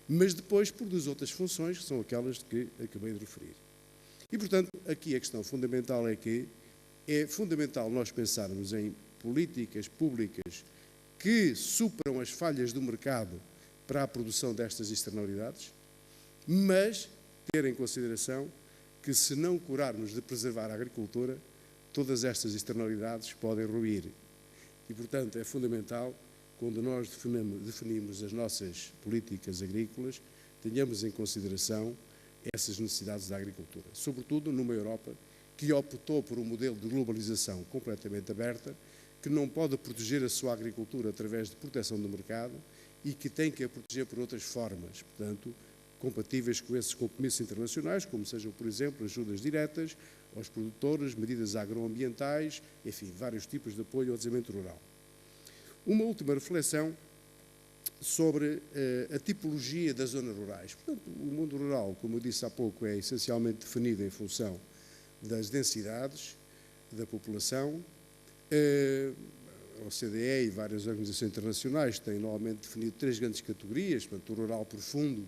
Speaker 5: mas depois produz outras funções, que são aquelas que acabei de referir. E, portanto, aqui a questão fundamental é que é fundamental nós pensarmos em políticas públicas que supram as falhas do mercado para a produção destas externalidades, mas ter em consideração que, se não curarmos de preservar a agricultura, todas estas externalidades podem ruir. E, portanto, é fundamental, quando nós definimos as nossas políticas agrícolas, tenhamos em consideração essas necessidades da agricultura. Sobretudo numa Europa que optou por um modelo de globalização completamente aberta, que não pode proteger a sua agricultura através de proteção do mercado e que tem que a proteger por outras formas, portanto, compatíveis com esses compromissos internacionais, como sejam, por exemplo, ajudas diretas aos produtores, medidas agroambientais, enfim, vários tipos de apoio ao desenvolvimento rural. Uma última reflexão sobre a tipologia das zonas rurais. Portanto, o mundo rural, como eu disse há pouco, é essencialmente definido em função das densidades da população. A OCDE e várias organizações internacionais têm normalmente definido 3 grandes categorias, portanto, o rural profundo,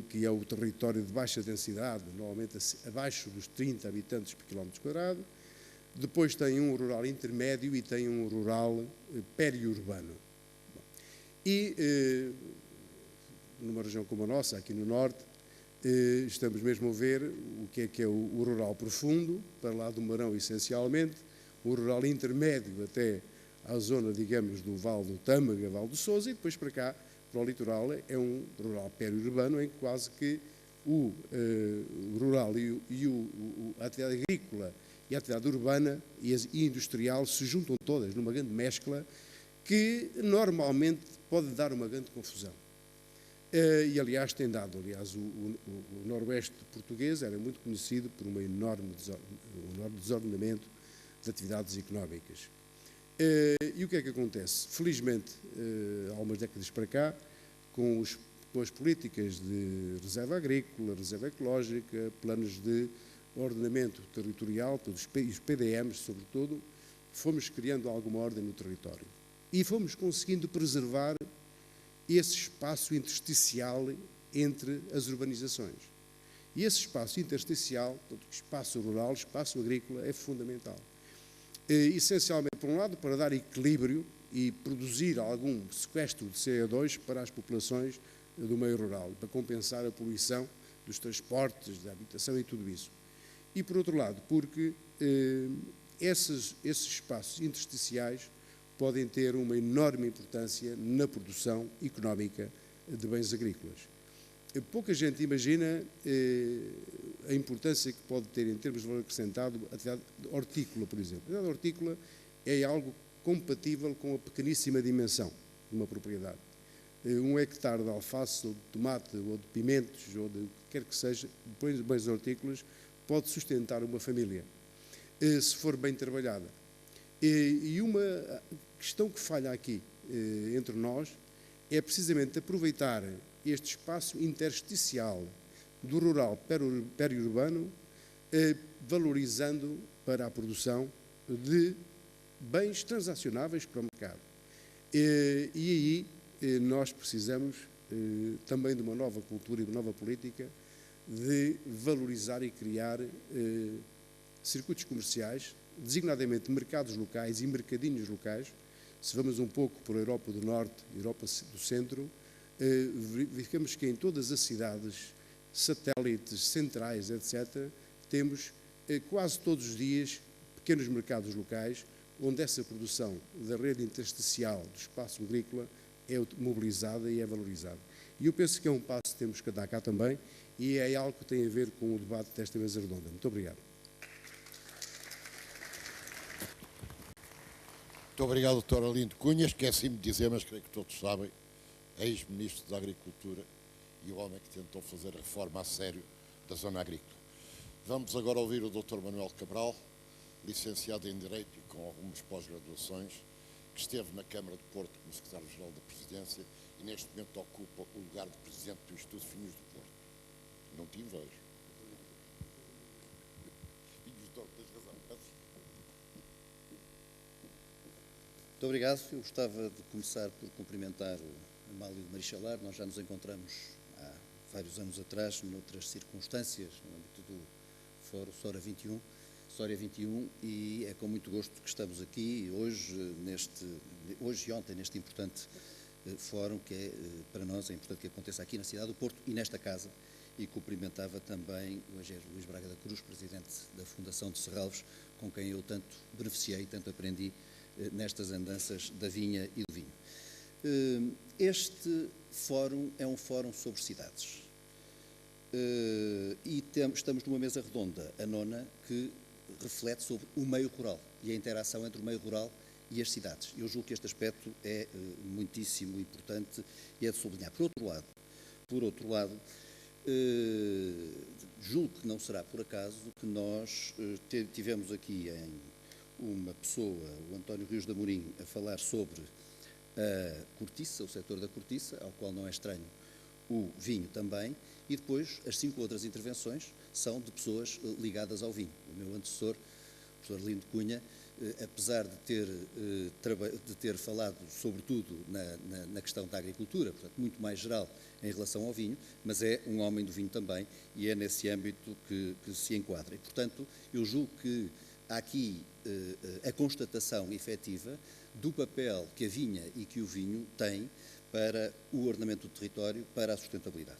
Speaker 5: que é o território de baixa densidade, normalmente abaixo dos 30 habitantes por quilómetro quadrado. Depois tem um rural intermédio e tem um rural periurbano. E numa região como a nossa, aqui no norte, estamos mesmo a ver o que é o rural profundo, para lá do Marão essencialmente, o rural intermédio até à zona, digamos, do Vale do Tâmega, Vale do Sousa, e depois para cá, para o litoral, é um rural periurbano em que quase que o rural e a atividade agrícola e a atividade urbana e industrial se juntam todas numa grande mescla que normalmente pode dar uma grande confusão. E, aliás, tem dado. Aliás, o noroeste português era muito conhecido por um enorme desordenamento de atividades económicas. E o que é que acontece? Felizmente, há umas décadas para cá, com as políticas de reserva agrícola, reserva ecológica, planos de ordenamento territorial, os PDMs, sobretudo, fomos criando alguma ordem no território. E fomos conseguindo preservar esse espaço intersticial entre as urbanizações. E esse espaço intersticial, espaço rural, espaço agrícola, é fundamental. Essencialmente, por um lado, para dar equilíbrio e produzir algum sequestro de CO2 para as populações do meio rural, para compensar a poluição dos transportes, da habitação e tudo isso. E, por outro lado, porque esses espaços intersticiais podem ter uma enorme importância na produção económica de bens agrícolas. Pouca gente imagina a importância que pode ter em termos de valor acrescentado a atividade hortícola, por exemplo. A atividade hortícola é algo compatível com a pequeníssima dimensão de uma propriedade. 1 hectare de alface, ou de tomate, ou de pimentos, ou de o que quer que seja, depois de bens hortícolas, pode sustentar uma família, se for bem trabalhada. E uma questão que falha aqui entre nós é precisamente aproveitar este espaço intersticial do rural periurbano, valorizando para a produção de bens transacionáveis para o mercado. E aí nós precisamos também de uma nova cultura e de uma nova política de valorizar e criar circuitos comerciais, designadamente mercados locais e mercadinhos locais. Se vamos um pouco para a Europa do Norte, Europa do Centro, verificamos que em todas as cidades, satélites, centrais, etc., temos quase todos os dias pequenos mercados locais, onde essa produção da rede intersticial do espaço agrícola é mobilizada e é valorizada. E eu penso que é um passo que temos que dar cá também, e é algo que tem a ver com o debate desta mesa redonda. Muito obrigado.
Speaker 1: Muito obrigado, Dr. Arlindo Cunha. Esqueci-me de dizer, mas creio que todos sabem, ex-ministro da Agricultura e o homem que tentou fazer a reforma a sério da zona agrícola. Vamos agora ouvir o Dr. Manuel Cabral, licenciado em Direito e com algumas pós-graduações, que esteve na Câmara de Porto como secretário-geral da Presidência e neste momento ocupa o lugar de presidente do Instituto Vinhos do Porto. Não te invejo. Vinhos do Porto, tens razão.
Speaker 6: Muito obrigado. Eu gostava de começar por cumprimentar o Amálio de Marichalar. Nós já nos encontramos há vários anos atrás, noutras circunstâncias, no âmbito do Fórum História 21, e é com muito gosto que estamos aqui hoje e ontem neste importante fórum, que é, para nós, é importante que aconteça aqui na cidade do Porto e nesta casa, e cumprimentava também o engenheiro Luís Braga da Cruz, presidente da Fundação de Serralves, com quem eu tanto beneficiei, tanto aprendi nestas andanças da vinha e do vinho. Este fórum é um fórum sobre cidades. E estamos numa mesa redonda, a nona, que reflete sobre o meio rural e a interação entre o meio rural e as cidades. Eu julgo que este aspecto é muitíssimo importante e é de sublinhar. Por outro lado, julgo que não será por acaso que nós tivemos aqui uma pessoa, o António Rios de Amorim, a falar sobre a cortiça, o setor da cortiça, ao qual não é estranho o vinho também, e depois as 5 outras intervenções são de pessoas ligadas ao vinho. O meu antecessor, o professor Lindo Cunha, apesar de ter falado sobretudo na questão da agricultura, portanto muito mais geral em relação ao vinho, mas é um homem do vinho também e é nesse âmbito que se enquadra. E, portanto, eu julgo que há aqui a constatação efetiva do papel que a vinha e que o vinho têm para o ordenamento do território, para a sustentabilidade.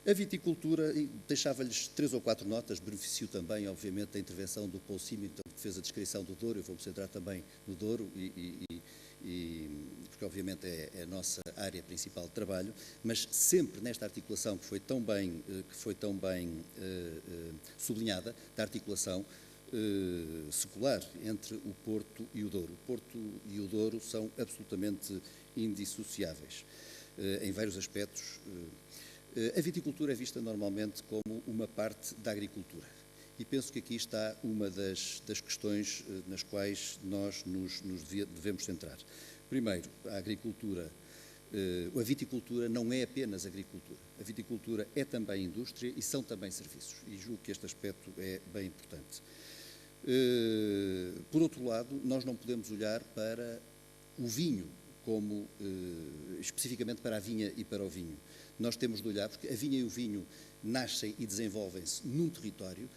Speaker 6: A viticultura, deixava-lhes 3 ou 4 notas, beneficiou também, obviamente, da intervenção do Paul Symington, que fez a descrição do Douro. Eu vou-me centrar também no Douro, porque obviamente é a nossa área principal de trabalho, mas sempre nesta articulação que foi tão bem sublinhada, da articulação secular entre o Porto e o Douro. O Porto e o Douro são absolutamente indissociáveis em vários aspectos. A viticultura é vista normalmente como uma parte da agricultura e penso que aqui está uma das questões nas quais nós nos devemos centrar. Primeiro, a viticultura não é apenas agricultura. A viticultura é também indústria e são também serviços, e julgo que este aspecto é bem importante. Por outro lado, nós não podemos olhar para o vinho como especificamente para a vinha e para o vinho. Nós temos de olhar, porque a vinha e o vinho nascem e desenvolvem-se num território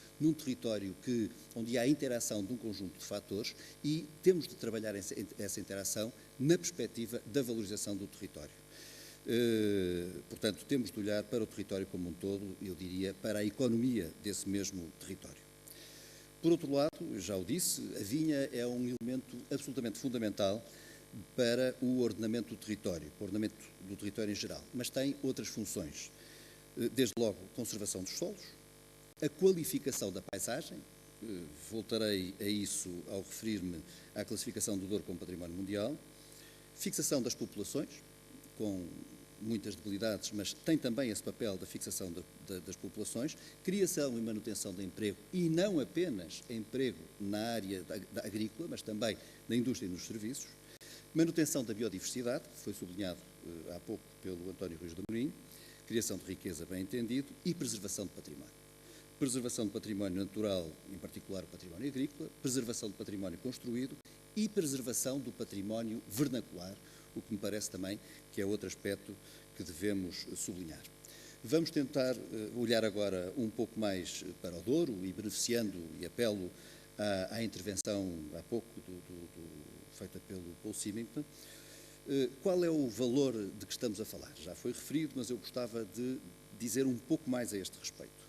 Speaker 6: onde há a interação de um conjunto de fatores e temos de trabalhar essa interação na perspectiva da valorização do território. Portanto, temos de olhar para o território como um todo, eu diria, para a economia desse mesmo território. Por outro lado, já o disse, a vinha é um elemento absolutamente fundamental para o ordenamento do território, para o ordenamento do território em geral, mas tem outras funções, desde logo conservação dos solos, a qualificação da paisagem, voltarei a isso ao referir-me à classificação do Douro como património mundial, fixação das populações, com muitas debilidades, mas tem também esse papel da fixação das populações, criação e manutenção de emprego, e não apenas emprego na área da agrícola, mas também na indústria e nos serviços, manutenção da biodiversidade, que foi sublinhado há pouco pelo António Rios de Amorim, criação de riqueza bem entendido e preservação de património. Preservação de património natural, em particular o património agrícola, preservação de património construído e preservação do património vernacular, o que me parece também que é outro aspecto que devemos sublinhar. Vamos tentar olhar agora um pouco mais para o Douro e beneficiando, e apelo à intervenção há pouco feita pelo Paul Symington. Qual é o valor de que estamos a falar? Já foi referido, mas eu gostava de dizer um pouco mais a este respeito.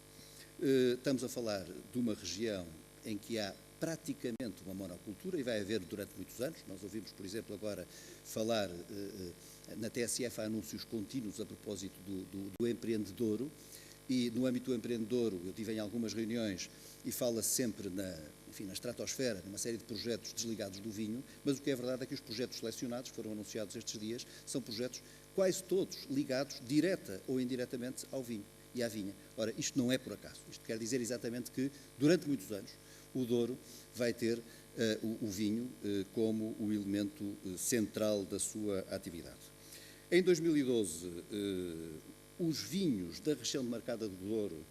Speaker 6: Estamos a falar de uma região em que há praticamente uma monocultura e vai haver durante muitos anos. Nós ouvimos, por exemplo, agora falar na TSF há anúncios contínuos a propósito do empreendedouro e no âmbito do empreendedouro eu tive em algumas reuniões e fala sempre na estratosfera, numa série de projetos desligados do vinho, mas o que é verdade é que os projetos selecionados, foram anunciados estes dias, são projetos quase todos ligados, direta ou indiretamente, ao vinho e à vinha. Ora, isto não é por acaso. Isto quer dizer exatamente que, durante muitos anos, o Douro vai ter o vinho como o elemento central da sua atividade. Em 2012, os vinhos da região demarcada do Douro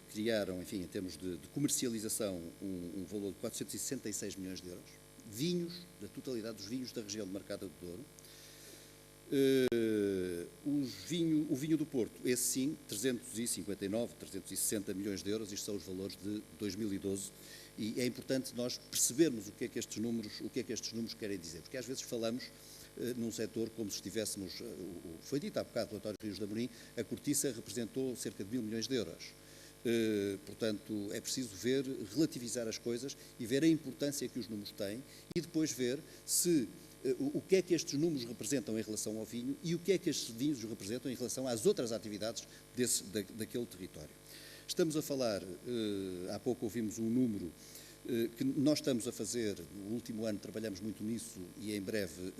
Speaker 6: criaram, enfim, em termos de comercialização, um valor de 466 milhões de euros. Vinhos, da totalidade dos vinhos da região demarcada do Douro. O vinho do Porto, esse sim, 359, 360 milhões de euros, isto são os valores de 2012, e é importante nós percebermos o que é que estes números querem dizer, porque às vezes falamos num setor como se estivéssemos, foi dito há bocado pelo António Rios de Amorim, a cortiça representou cerca de 1.000 milhões de euros. Portanto, é preciso ver, relativizar as coisas e ver a importância que os números têm e depois ver se o que é que estes números representam em relação ao vinho e o que é que estes vinhos representam em relação às outras atividades daquele território. Estamos a falar, há pouco ouvimos um número que nós estamos a fazer, no último ano trabalhamos muito nisso e em breve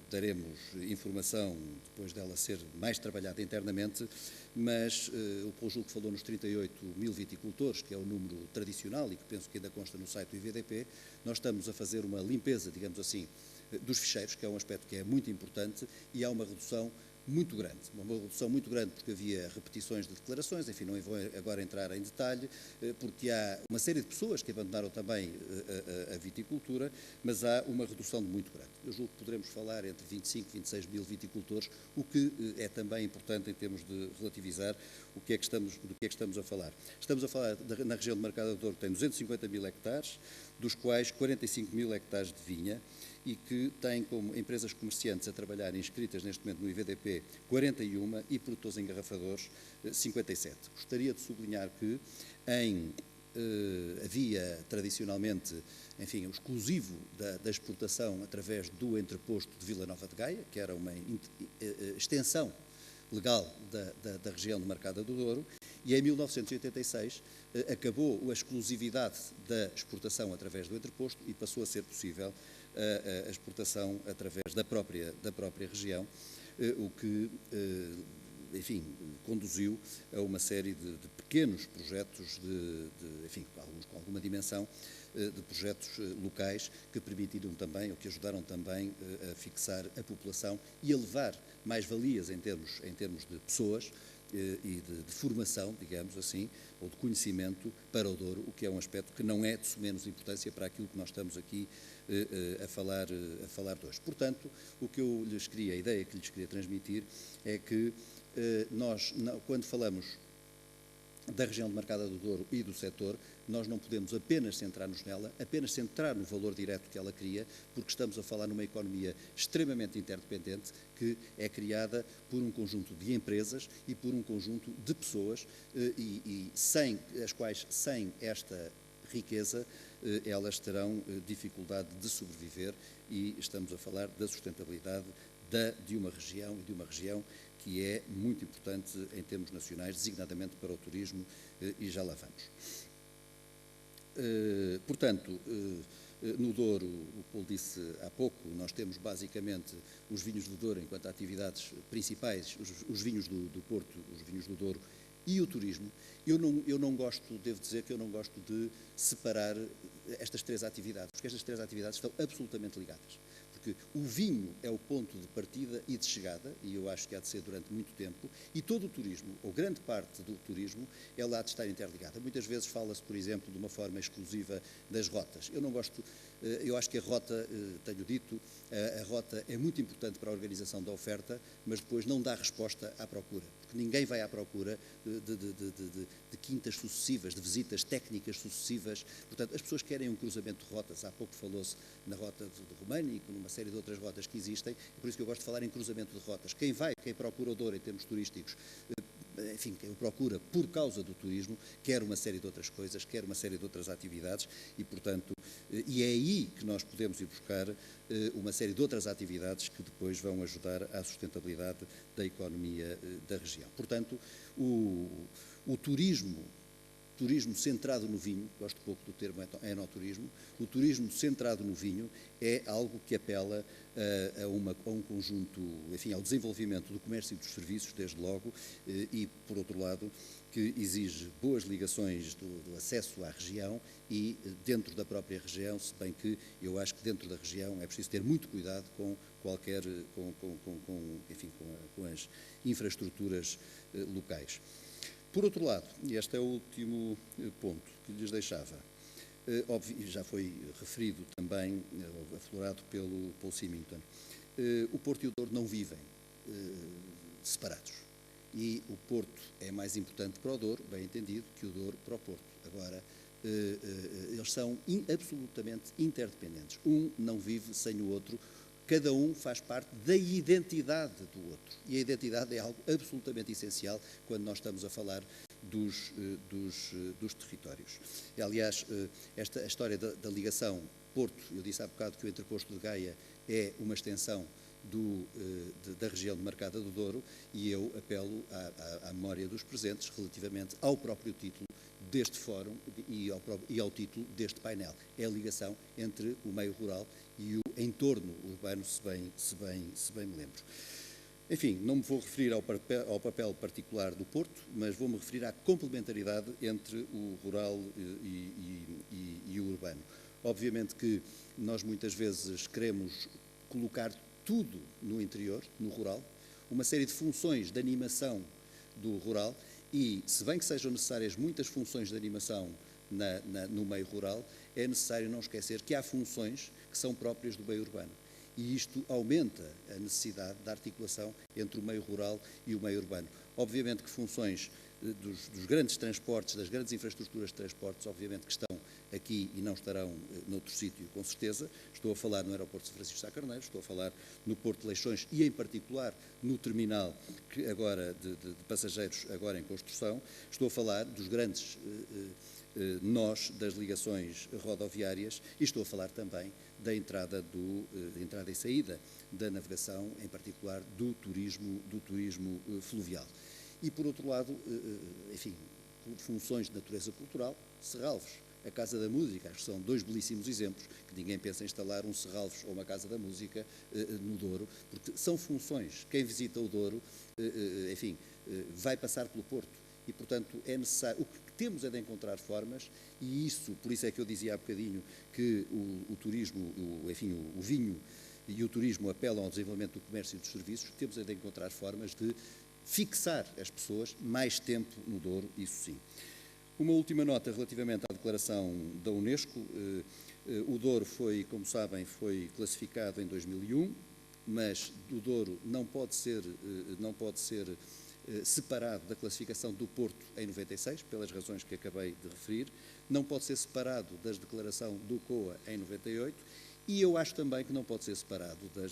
Speaker 6: daremos informação depois dela ser mais trabalhada internamente, mas o Paulo Julgo falou nos 38 mil viticultores, que é o número tradicional e que penso que ainda consta no site do IVDP. Nós estamos a fazer uma limpeza, digamos assim, dos ficheiros, que é um aspecto que é muito importante, e há uma redução muito grande, porque havia repetições de declarações, enfim, não vou agora entrar em detalhe, porque há uma série de pessoas que abandonaram também a viticultura, mas há uma redução muito grande. Eu julgo que poderemos falar entre 25 e 26 mil viticultores, o que é também importante em termos de relativizar do que é que estamos a falar. Estamos a falar na região de Marcada do Douro, que tem 250 mil hectares, dos quais 45 mil hectares de vinha, e que tem como empresas comerciantes a trabalhar inscritas neste momento no IVDP 41 e produtores engarrafadores 57. Gostaria de sublinhar que havia tradicionalmente, enfim, o exclusivo da exportação através do entreposto de Vila Nova de Gaia, que era uma extensão legal da região de Marcada do Douro, e em 1986 acabou a exclusividade da exportação através do entreposto e passou a ser possível a exportação através da própria região, o que, enfim, conduziu a uma série de pequenos projetos, enfim, alguns com alguma dimensão, de projetos locais que permitiram também, ou que ajudaram também a fixar a população e a levar mais-valias em termos de pessoas e de formação, digamos assim, ou de conhecimento para o Douro, o que é um aspecto que não é de menos importância para aquilo que nós estamos aqui a falar de hoje. Portanto, a ideia que lhes queria transmitir é que nós, quando falamos da região de Marcada do Douro e do setor, nós não podemos apenas centrar-nos nela, apenas centrar no valor direto que ela cria, porque estamos a falar numa economia extremamente interdependente que é criada por um conjunto de empresas e por um conjunto de pessoas as quais, sem esta riqueza, elas terão dificuldade de sobreviver, e estamos a falar da sustentabilidade de uma região que é muito importante em termos nacionais, designadamente para o turismo, e já lá vamos. Portanto, no Douro, o Paulo disse há pouco, nós temos basicamente os vinhos do Douro enquanto atividades principais, os vinhos do Porto, os vinhos do Douro e o turismo. Eu não gosto, devo dizer que eu não gosto de separar estas três atividades, porque estas três atividades estão absolutamente ligadas. Porque o vinho é o ponto de partida e de chegada, e eu acho que há de ser durante muito tempo, e todo o turismo, ou grande parte do turismo, ela há de estar interligada. Muitas vezes fala-se, por exemplo, de uma forma exclusiva das rotas. Eu não gosto, eu acho que a rota, tenho dito, a rota é muito importante para a organização da oferta, mas depois não dá resposta à procura, porque ninguém vai à procura de quintas sucessivas, de visitas técnicas sucessivas. Portanto, as pessoas querem um cruzamento de rotas. Há pouco falou-se na rota de Românico, numa série de outras rotas que existem, por isso que eu gosto de falar em cruzamento de rotas. Quem procura o Douro em termos turísticos, enfim, quem o procura por causa do turismo, quer uma série de outras coisas, quer uma série de outras atividades, e, portanto, e é aí que nós podemos ir buscar uma série de outras atividades que depois vão ajudar à sustentabilidade da economia da região. Portanto, o turismo centrado no vinho, gosto pouco do termo enoturismo, o turismo centrado no vinho é algo que apela a um conjunto, enfim, ao desenvolvimento do comércio e dos serviços, desde logo, e, por outro lado, que exige boas ligações do acesso à região e dentro da própria região, se bem que eu acho que dentro da região é preciso ter muito cuidado com as infraestruturas locais. Por outro lado, e este é o último ponto que lhes deixava, óbvio, já foi referido também, aflorado pelo Paul Symington, o Porto e o Douro não vivem separados. E o Porto é mais importante para o Douro, bem entendido, que o Douro para o Porto. Agora, eles são absolutamente interdependentes. Um não vive sem o outro. cada um faz parte da identidade do outro. E a identidade é algo absolutamente essencial quando nós estamos a falar dos territórios. E, aliás, a história da ligação Porto, eu disse há bocado que o entreposto de Gaia é uma extensão da região demarcada do Douro, e eu apelo à memória dos presentes relativamente ao próprio título deste fórum e ao título deste painel. É a ligação entre o meio rural e o entorno urbano, se bem me lembro. Enfim, não me vou referir ao papel particular do Porto, mas vou-me referir à complementaridade entre o rural e o urbano. Obviamente que nós muitas vezes queremos colocar tudo no interior, no rural, uma série de funções de animação do rural, e se bem que sejam necessárias muitas funções de animação no meio rural, é necessário não esquecer que há funções que são próprias do meio urbano. E isto aumenta a necessidade da articulação entre o meio rural e o meio urbano. Obviamente que funções dos grandes transportes, das grandes infraestruturas de transportes, obviamente que estão aqui e não estarão noutro sítio, com certeza. Estou a falar no aeroporto de Francisco Sá Carneiro, estou a falar no Porto de Leixões e, em particular, no terminal agora de passageiros agora em construção. Estou a falar dos grandes nós das ligações rodoviárias, e estou a falar também da entrada e saída da navegação, em particular do turismo fluvial. E, por outro lado, enfim, funções de natureza cultural, Serralves, a Casa da Música, acho que são dois belíssimos exemplos, que ninguém pensa em instalar um Serralves ou uma Casa da Música no Douro, porque são funções. Quem visita o Douro, enfim, vai passar pelo Porto, e, portanto, é necessário. O que temos é de encontrar formas, e isso, por isso é que eu dizia há bocadinho que o turismo, enfim, o vinho e o turismo apelam ao desenvolvimento do comércio e dos serviços. Temos é de encontrar formas de fixar as pessoas mais tempo no Douro, isso sim. Uma última nota relativamente à declaração da Unesco. O Douro foi, como sabem, foi classificado em 2001, mas o Douro não pode ser separado da classificação do Porto em 96, pelas razões que acabei de referir, não pode ser separado da declaração do COA em 98, e eu acho também que não pode ser separado da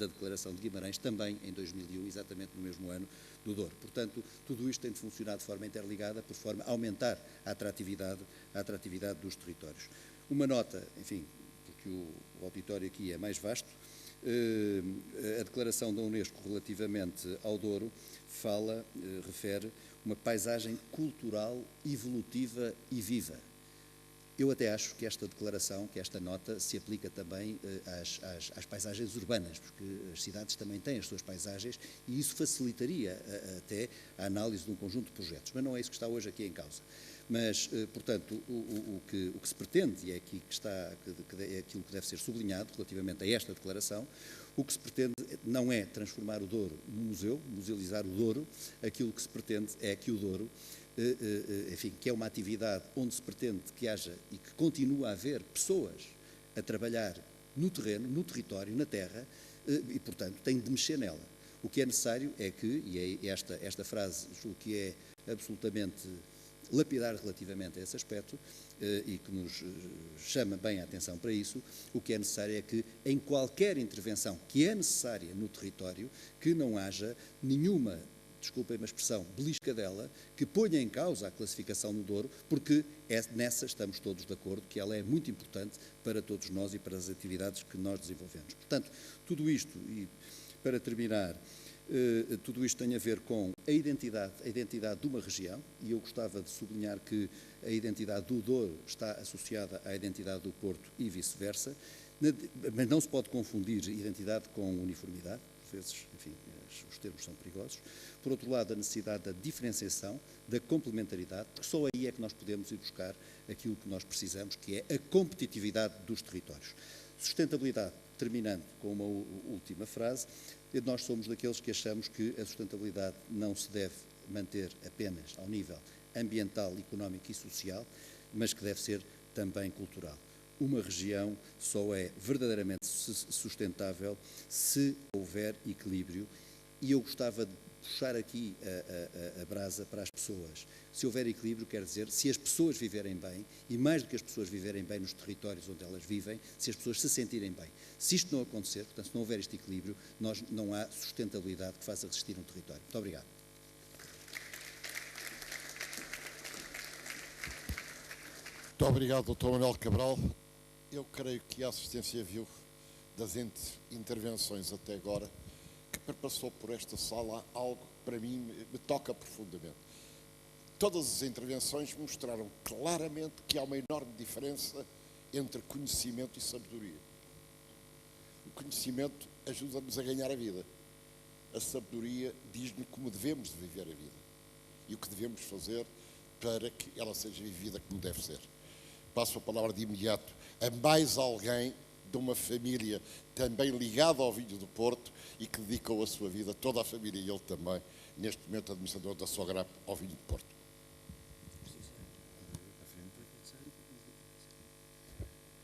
Speaker 6: declaração de Guimarães, também em 2001, exatamente no mesmo ano do Douro. Portanto, tudo isto tem de funcionar de forma interligada, por forma a aumentar a atratividade dos territórios. Uma nota, enfim, porque o auditório aqui é mais vasto, a declaração da Unesco relativamente ao Douro refere uma paisagem cultural, evolutiva e viva. Eu até acho que esta declaração, que esta nota, se aplica também às paisagens urbanas, porque as cidades também têm as suas paisagens, e isso facilitaria até a análise de um conjunto de projetos. Mas não é isso que está hoje aqui em causa. Mas, portanto, o que se pretende, e é aqui é aquilo que deve ser sublinhado relativamente a esta declaração, o que se pretende não é transformar o Douro num museu, musealizar o Douro. Aquilo que se pretende é que o Douro, enfim, que é uma atividade onde se pretende que haja e que continue a haver pessoas a trabalhar no terreno, no território, na terra, e, portanto, tem de mexer nela. O que é necessário é que, e é esta frase, julgo que é absolutamente lapidar relativamente a esse aspecto, e que nos chama bem a atenção para isso, o que é necessário é que, em qualquer intervenção que é necessária no território, que não haja nenhuma, desculpem a expressão, beliscadela, que ponha em causa a classificação no Douro, porque nessa estamos todos de acordo, que ela é muito importante para todos nós e para as atividades que nós desenvolvemos. Portanto, tudo isto, e para terminar, tudo isto tem a ver com a identidade de uma região, e eu gostava de sublinhar que a identidade do Douro está associada à identidade do Porto e vice-versa, mas não se pode confundir identidade com uniformidade, por vezes, enfim, os termos são perigosos. Por outro lado, a necessidade da diferenciação, da complementaridade, porque só aí é que nós podemos ir buscar aquilo que nós precisamos, que é a competitividade dos territórios. Sustentabilidade, terminando com uma última frase, nós somos daqueles que achamos que a sustentabilidade não se deve manter apenas ao nível ambiental, económico e social, mas que deve ser também cultural. Uma região só é verdadeiramente sustentável se houver equilíbrio, e eu gostava de puxar aqui a brasa para as pessoas. Se houver equilíbrio, quer dizer, se as pessoas viverem bem, e mais do que as pessoas viverem bem nos territórios onde elas vivem, se as pessoas se sentirem bem. Se isto não acontecer, portanto, se não houver este equilíbrio, não há sustentabilidade que faça resistir um território. Muito obrigado.
Speaker 1: Muito obrigado, Dr. Manuel Cabral. Eu creio que a assistência viu das intervenções até agora que perpassou por esta sala algo que para mim me toca profundamente. Todas as intervenções mostraram claramente que há uma enorme diferença entre conhecimento e sabedoria. O conhecimento ajuda-nos a ganhar a vida. A sabedoria diz-nos como devemos de viver a vida e o que devemos fazer para que ela seja vivida como deve ser. Passo a palavra de imediato a mais alguém de uma família também ligada ao vinho do Porto e que dedicou a sua vida, toda a família e ele também, neste momento administrador da Sograp ao vinho do Porto.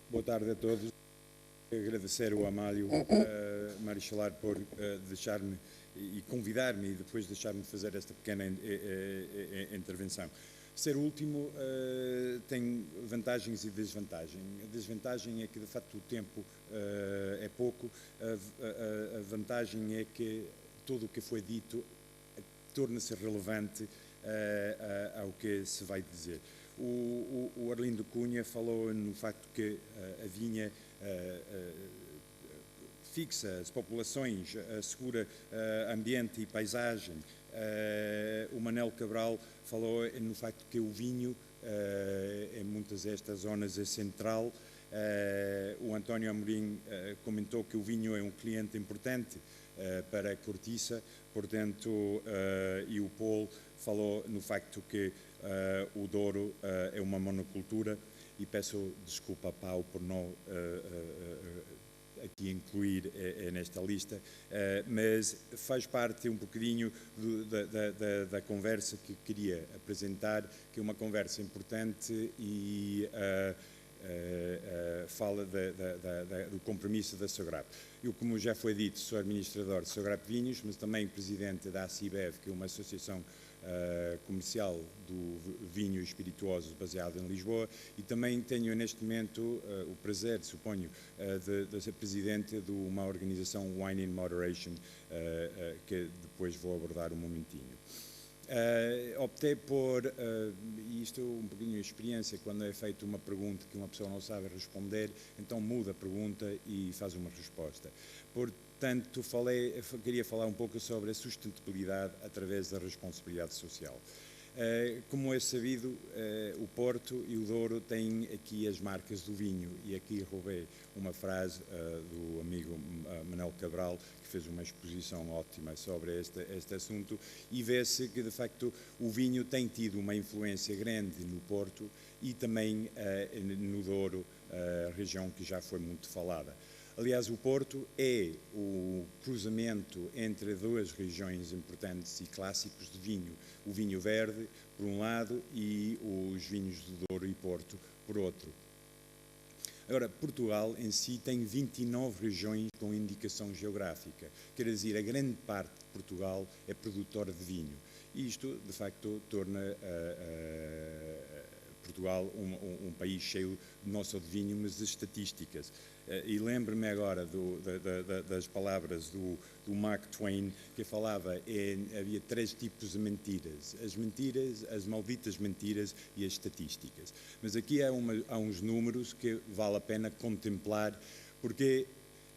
Speaker 7: Boa tarde a todos. Agradecer ao Amálio Marichalar por deixar-me e convidar-me e depois deixar-me fazer esta pequena intervenção. Ser o último tem vantagens e desvantagens. A desvantagem é que, de facto, o tempo é pouco. A vantagem é que tudo o que foi dito torna-se relevante ao que se vai dizer. O Arlindo Cunha falou no facto que a vinha fixa as populações, assegura ambiente e paisagem. O Manel Cabral falou no facto que o vinho, em muitas destas zonas, é central. O António Amorim comentou que o vinho é um cliente importante para a cortiça, portanto, e o Paul falou no facto que o Douro é uma monocultura, e peço desculpa a Pau por não aqui incluir nesta lista, mas faz parte um bocadinho da conversa que queria apresentar, que é uma conversa importante e fala do compromisso da Sograp. Eu, como já foi dito, sou administrador de Sograp Vinhos, mas também presidente da ACIBEV, que é uma associação comercial do vinho e espirituosos baseado em Lisboa, e também tenho neste momento o prazer, suponho, de ser presidente de uma organização Wine in Moderation, que depois vou abordar um momentinho. Optei por, e isto é um pouquinho de experiência, quando é feita uma pergunta que uma pessoa não sabe responder, então muda a pergunta e faz uma resposta. Portanto, queria falar um pouco sobre a sustentabilidade através da responsabilidade social. Como é sabido, o Porto e o Douro têm aqui as marcas do vinho, e aqui roubei uma frase do amigo Manuel Cabral, que fez uma exposição ótima sobre este assunto, e vê-se que, de facto, o vinho tem tido uma influência grande no Porto e também no Douro, região que já foi muito falada. Aliás, o Porto é o cruzamento entre duas regiões importantes e clássicos de vinho. O vinho verde, por um lado, e os vinhos do Douro e Porto, por outro. Agora, Portugal em si tem 29 regiões com indicação geográfica. Quer dizer, a grande parte de Portugal é produtora de vinho. E isto, de facto, torna Portugal um país cheio não só de vinho, mas de estatísticas. E lembro-me agora das palavras do Mark Twain, que falava havia 3 tipos de mentiras: as mentiras, as malditas mentiras e as estatísticas. Mas aqui há uns números que vale a pena contemplar, porque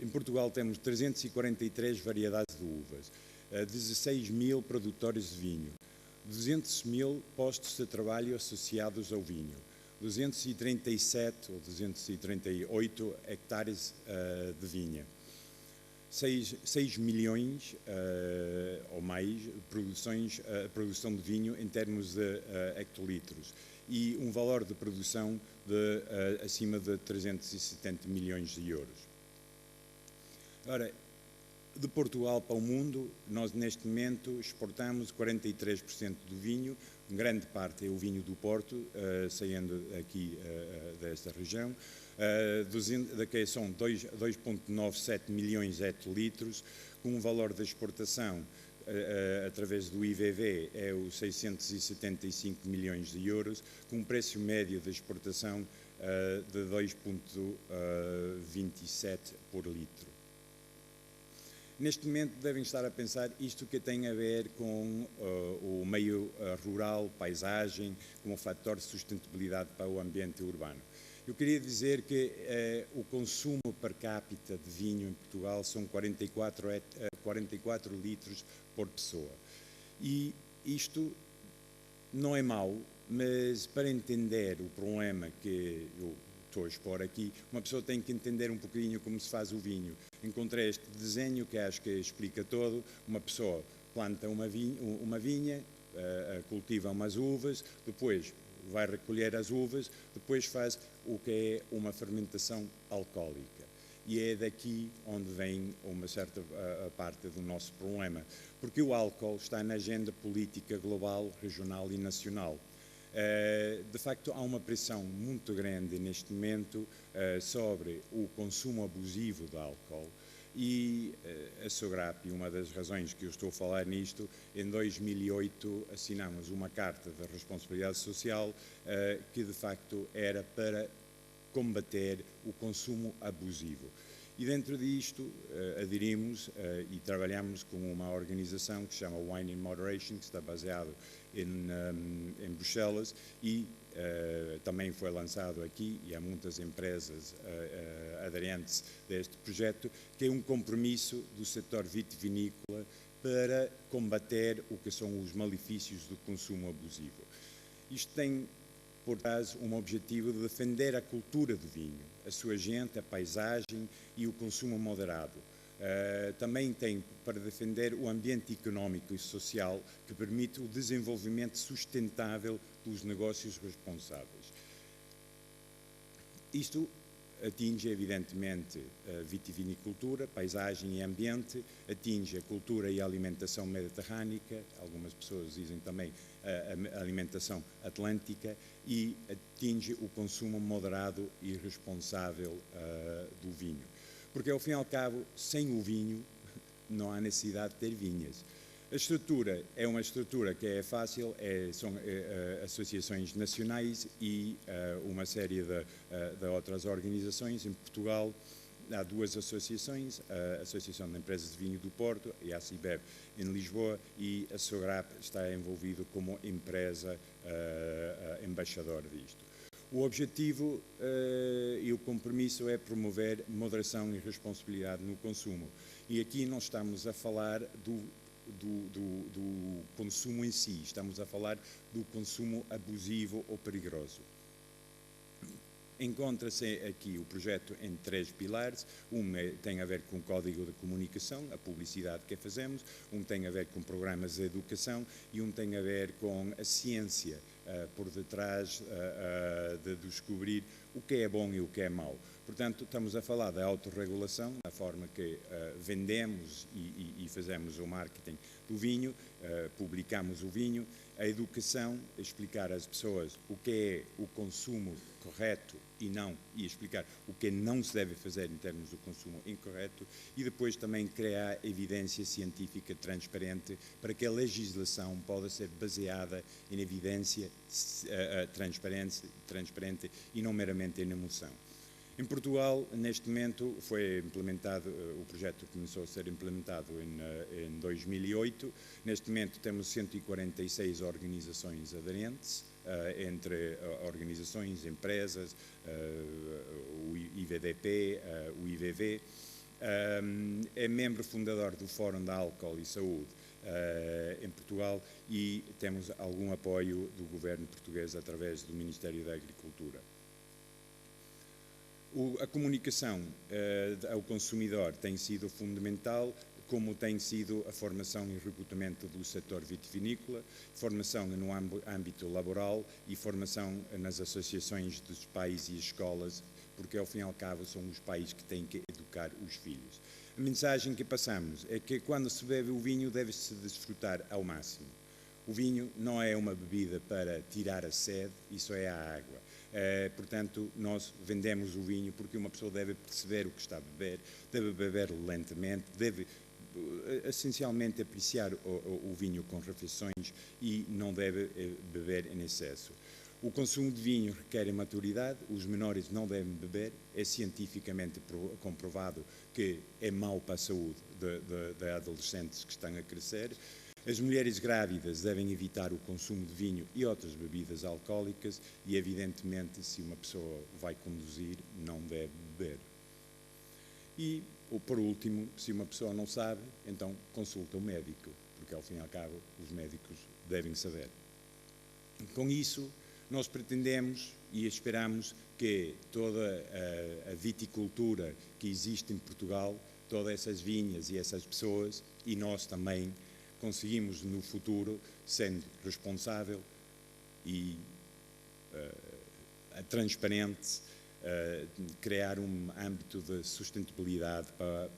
Speaker 7: em Portugal temos 343 variedades de uvas, 16 mil produtores de vinho, 200 mil postos de trabalho associados ao vinho, 237 ou 238 hectares de vinha, 6 milhões ou mais produção de vinho em termos de hectolitros, e um valor de produção de acima de 370 milhões de euros. Ora, de Portugal para o mundo, nós neste momento exportamos 43% do vinho, grande parte é o vinho do Porto, saindo aqui desta região, que são 2,97 milhões de hectolitros, com um valor de exportação através do IVV, é os 675 milhões de euros, com um preço médio de exportação de 2,27 por litro. Neste momento devem estar a pensar isto que tem a ver com o meio rural, paisagem, como fator de sustentabilidade para o ambiente urbano. Eu queria dizer que o consumo per capita de vinho em Portugal são 44 litros por pessoa. E isto não é mau, mas para entender o problema que eu estou a expor aqui, uma pessoa tem que entender um pouquinho como se faz o vinho. Encontrei este desenho que acho que explica todo. Uma pessoa planta uma vinha, cultiva umas uvas, depois vai recolher as uvas, depois faz o que é uma fermentação alcoólica. E é daqui onde vem uma certa parte do nosso problema, porque o álcool está na agenda política global, regional e nacional. De facto, há uma pressão muito grande neste momento sobre o consumo abusivo de álcool e a SOGRAP, uma das razões que eu estou a falar nisto, em 2008 assinamos uma carta de responsabilidade social que de facto era para combater o consumo abusivo. E dentro disto aderimos e trabalhamos com uma organização que se chama Wine in Moderation, que está baseado em Bruxelas e também foi lançado aqui, e há muitas empresas aderentes deste projeto, que é um compromisso do setor vitivinícola para combater o que são os malefícios do consumo abusivo. Isto tem, por trás, um objetivo de defender a cultura do vinho, a sua gente, a paisagem e o consumo moderado. Também tem para defender o ambiente económico e social que permite o desenvolvimento sustentável dos negócios responsáveis. Isto atinge, evidentemente, a vitivinicultura, paisagem e ambiente, atinge a cultura e a alimentação mediterrânica, algumas pessoas dizem também a alimentação atlântica, e atinge o consumo moderado e responsável do vinho. Porque, ao fim e ao cabo, sem o vinho, não há necessidade de ter vinhas. A estrutura é uma estrutura que é fácil, são associações nacionais e uma série de outras organizações. Em Portugal há duas associações, a Associação de Empresas de Vinho do Porto e a ACIBEV em Lisboa, e a SOGRAP está envolvido como empresa embaixadora disto. O objetivo e o compromisso é promover moderação e responsabilidade no consumo. E aqui não estamos a falar do consumo em si, estamos a falar do consumo abusivo ou perigoso. Encontra-se aqui o projeto em 3 pilares. Tem a ver com o código de comunicação, a publicidade que fazemos, tem a ver com programas de educação e tem a ver com a ciência por detrás de descobrir o que é bom e o que é mau. Portanto, estamos a falar da autorregulação, da forma que vendemos e fazemos o marketing do vinho, publicamos o vinho, a educação, explicar às pessoas o que é o consumo correto e explicar o que não se deve fazer em termos do consumo incorreto, e depois também criar evidência científica transparente para que a legislação possa ser baseada em evidência transparente e não meramente em emoção. Em Portugal, neste momento, foi implementado, o projeto começou a ser implementado em 2008. Neste momento temos 146 organizações aderentes, entre organizações, empresas, o IVDP, o IVV. É membro fundador do Fórum da Álcool e Saúde em Portugal, e temos algum apoio do governo português através do Ministério da Agricultura. A comunicação ao consumidor tem sido fundamental, como tem sido a formação e recrutamento do setor vitivinícola, formação no âmbito laboral e formação nas associações dos pais e escolas, porque ao fim e ao cabo são os pais que têm que educar os filhos. A mensagem que passamos é que quando se bebe o vinho deve-se desfrutar ao máximo. O vinho não é uma bebida para tirar a sede, isso é a água. Portanto, nós vendemos o vinho porque uma pessoa deve perceber o que está a beber, deve beber lentamente, deve essencialmente apreciar o vinho com refeições e não deve beber em excesso. O consumo de vinho requer maturidade, os menores não devem beber, é cientificamente comprovado que é mau para a saúde de adolescentes que estão a crescer. As mulheres grávidas devem evitar o consumo de vinho e outras bebidas alcoólicas e, evidentemente, se uma pessoa vai conduzir, não deve beber. E, por último, se uma pessoa não sabe, então consulta o médico, porque, ao fim e ao cabo, os médicos devem saber. Com isso, nós pretendemos e esperamos que toda a viticultura que existe em Portugal, todas essas vinhas e essas pessoas, e nós também, conseguimos no futuro, sendo responsável e transparente, criar um âmbito de sustentabilidade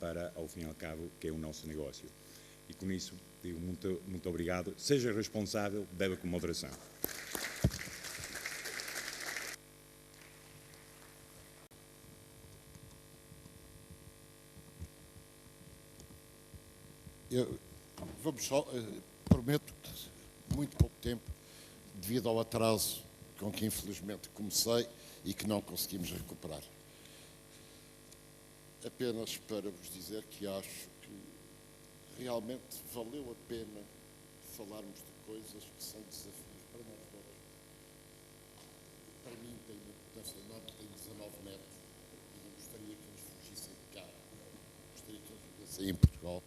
Speaker 7: para, ao fim e ao cabo, que é o nosso negócio. E com isso, digo muito obrigado. Seja responsável, beba com moderação.
Speaker 1: Vamos só, prometo que muito pouco tempo, devido ao atraso com que infelizmente comecei e que não conseguimos recuperar. Apenas para vos dizer que acho que realmente valeu a pena falarmos de coisas que são desafios para nós todos. Para mim tem uma importância enorme, tenho 19 netos e não gostaria que eles fugissem de cá. Gostaria que eles vivessem em Portugal.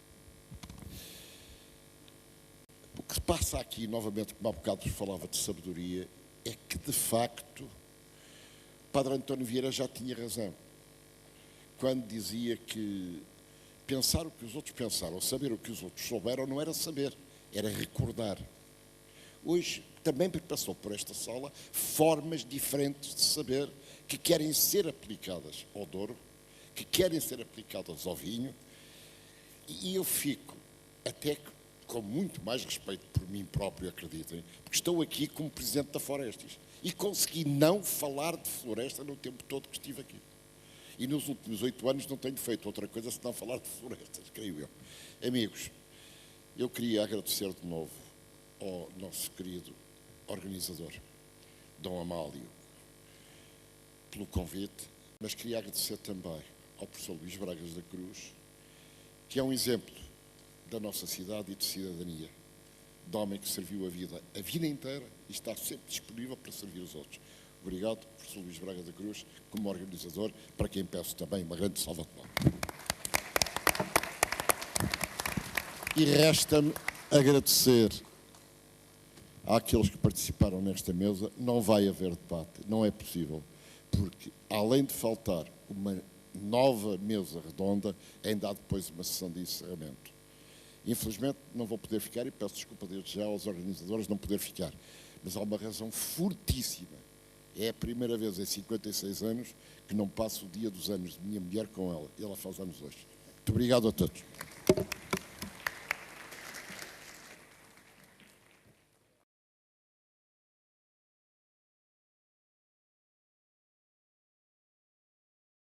Speaker 1: O que se passa aqui, novamente, como há bocado falava de sabedoria, é que, de facto, Padre António Vieira já tinha razão quando dizia que pensar o que os outros pensaram, saber o que os outros souberam, não era saber, era recordar. Hoje também passou por esta sala formas diferentes de saber que querem ser aplicadas ao Douro, que querem ser aplicadas ao vinho, e eu fico até com muito mais respeito por mim próprio, acreditem, porque estou aqui como Presidente da Florestis e consegui não falar de floresta no tempo todo que estive aqui. E nos últimos 8 anos não tenho feito outra coisa senão falar de florestas, creio eu. Amigos, eu queria agradecer de novo ao nosso querido organizador, Dom Amálio, pelo convite, mas queria agradecer também ao professor Luís Bragas da Cruz, que é um exemplo da nossa cidade e de cidadania, de homem que serviu a vida inteira e está sempre disponível para servir os outros. Obrigado, professor Luís Braga da Cruz, como organizador, para quem peço também uma grande salva de palmas. E resta-me agradecer àqueles que participaram nesta mesa. Não vai haver debate, não é possível, porque além de faltar uma nova mesa redonda, ainda há depois uma sessão de encerramento. Infelizmente não vou poder ficar e peço desculpa desde já aos organizadores não poder ficar, mas há uma razão fortíssima. É a primeira vez em 56 anos que não passo o dia dos anos de minha mulher com ela. E ela faz anos hoje. Muito obrigado a todos.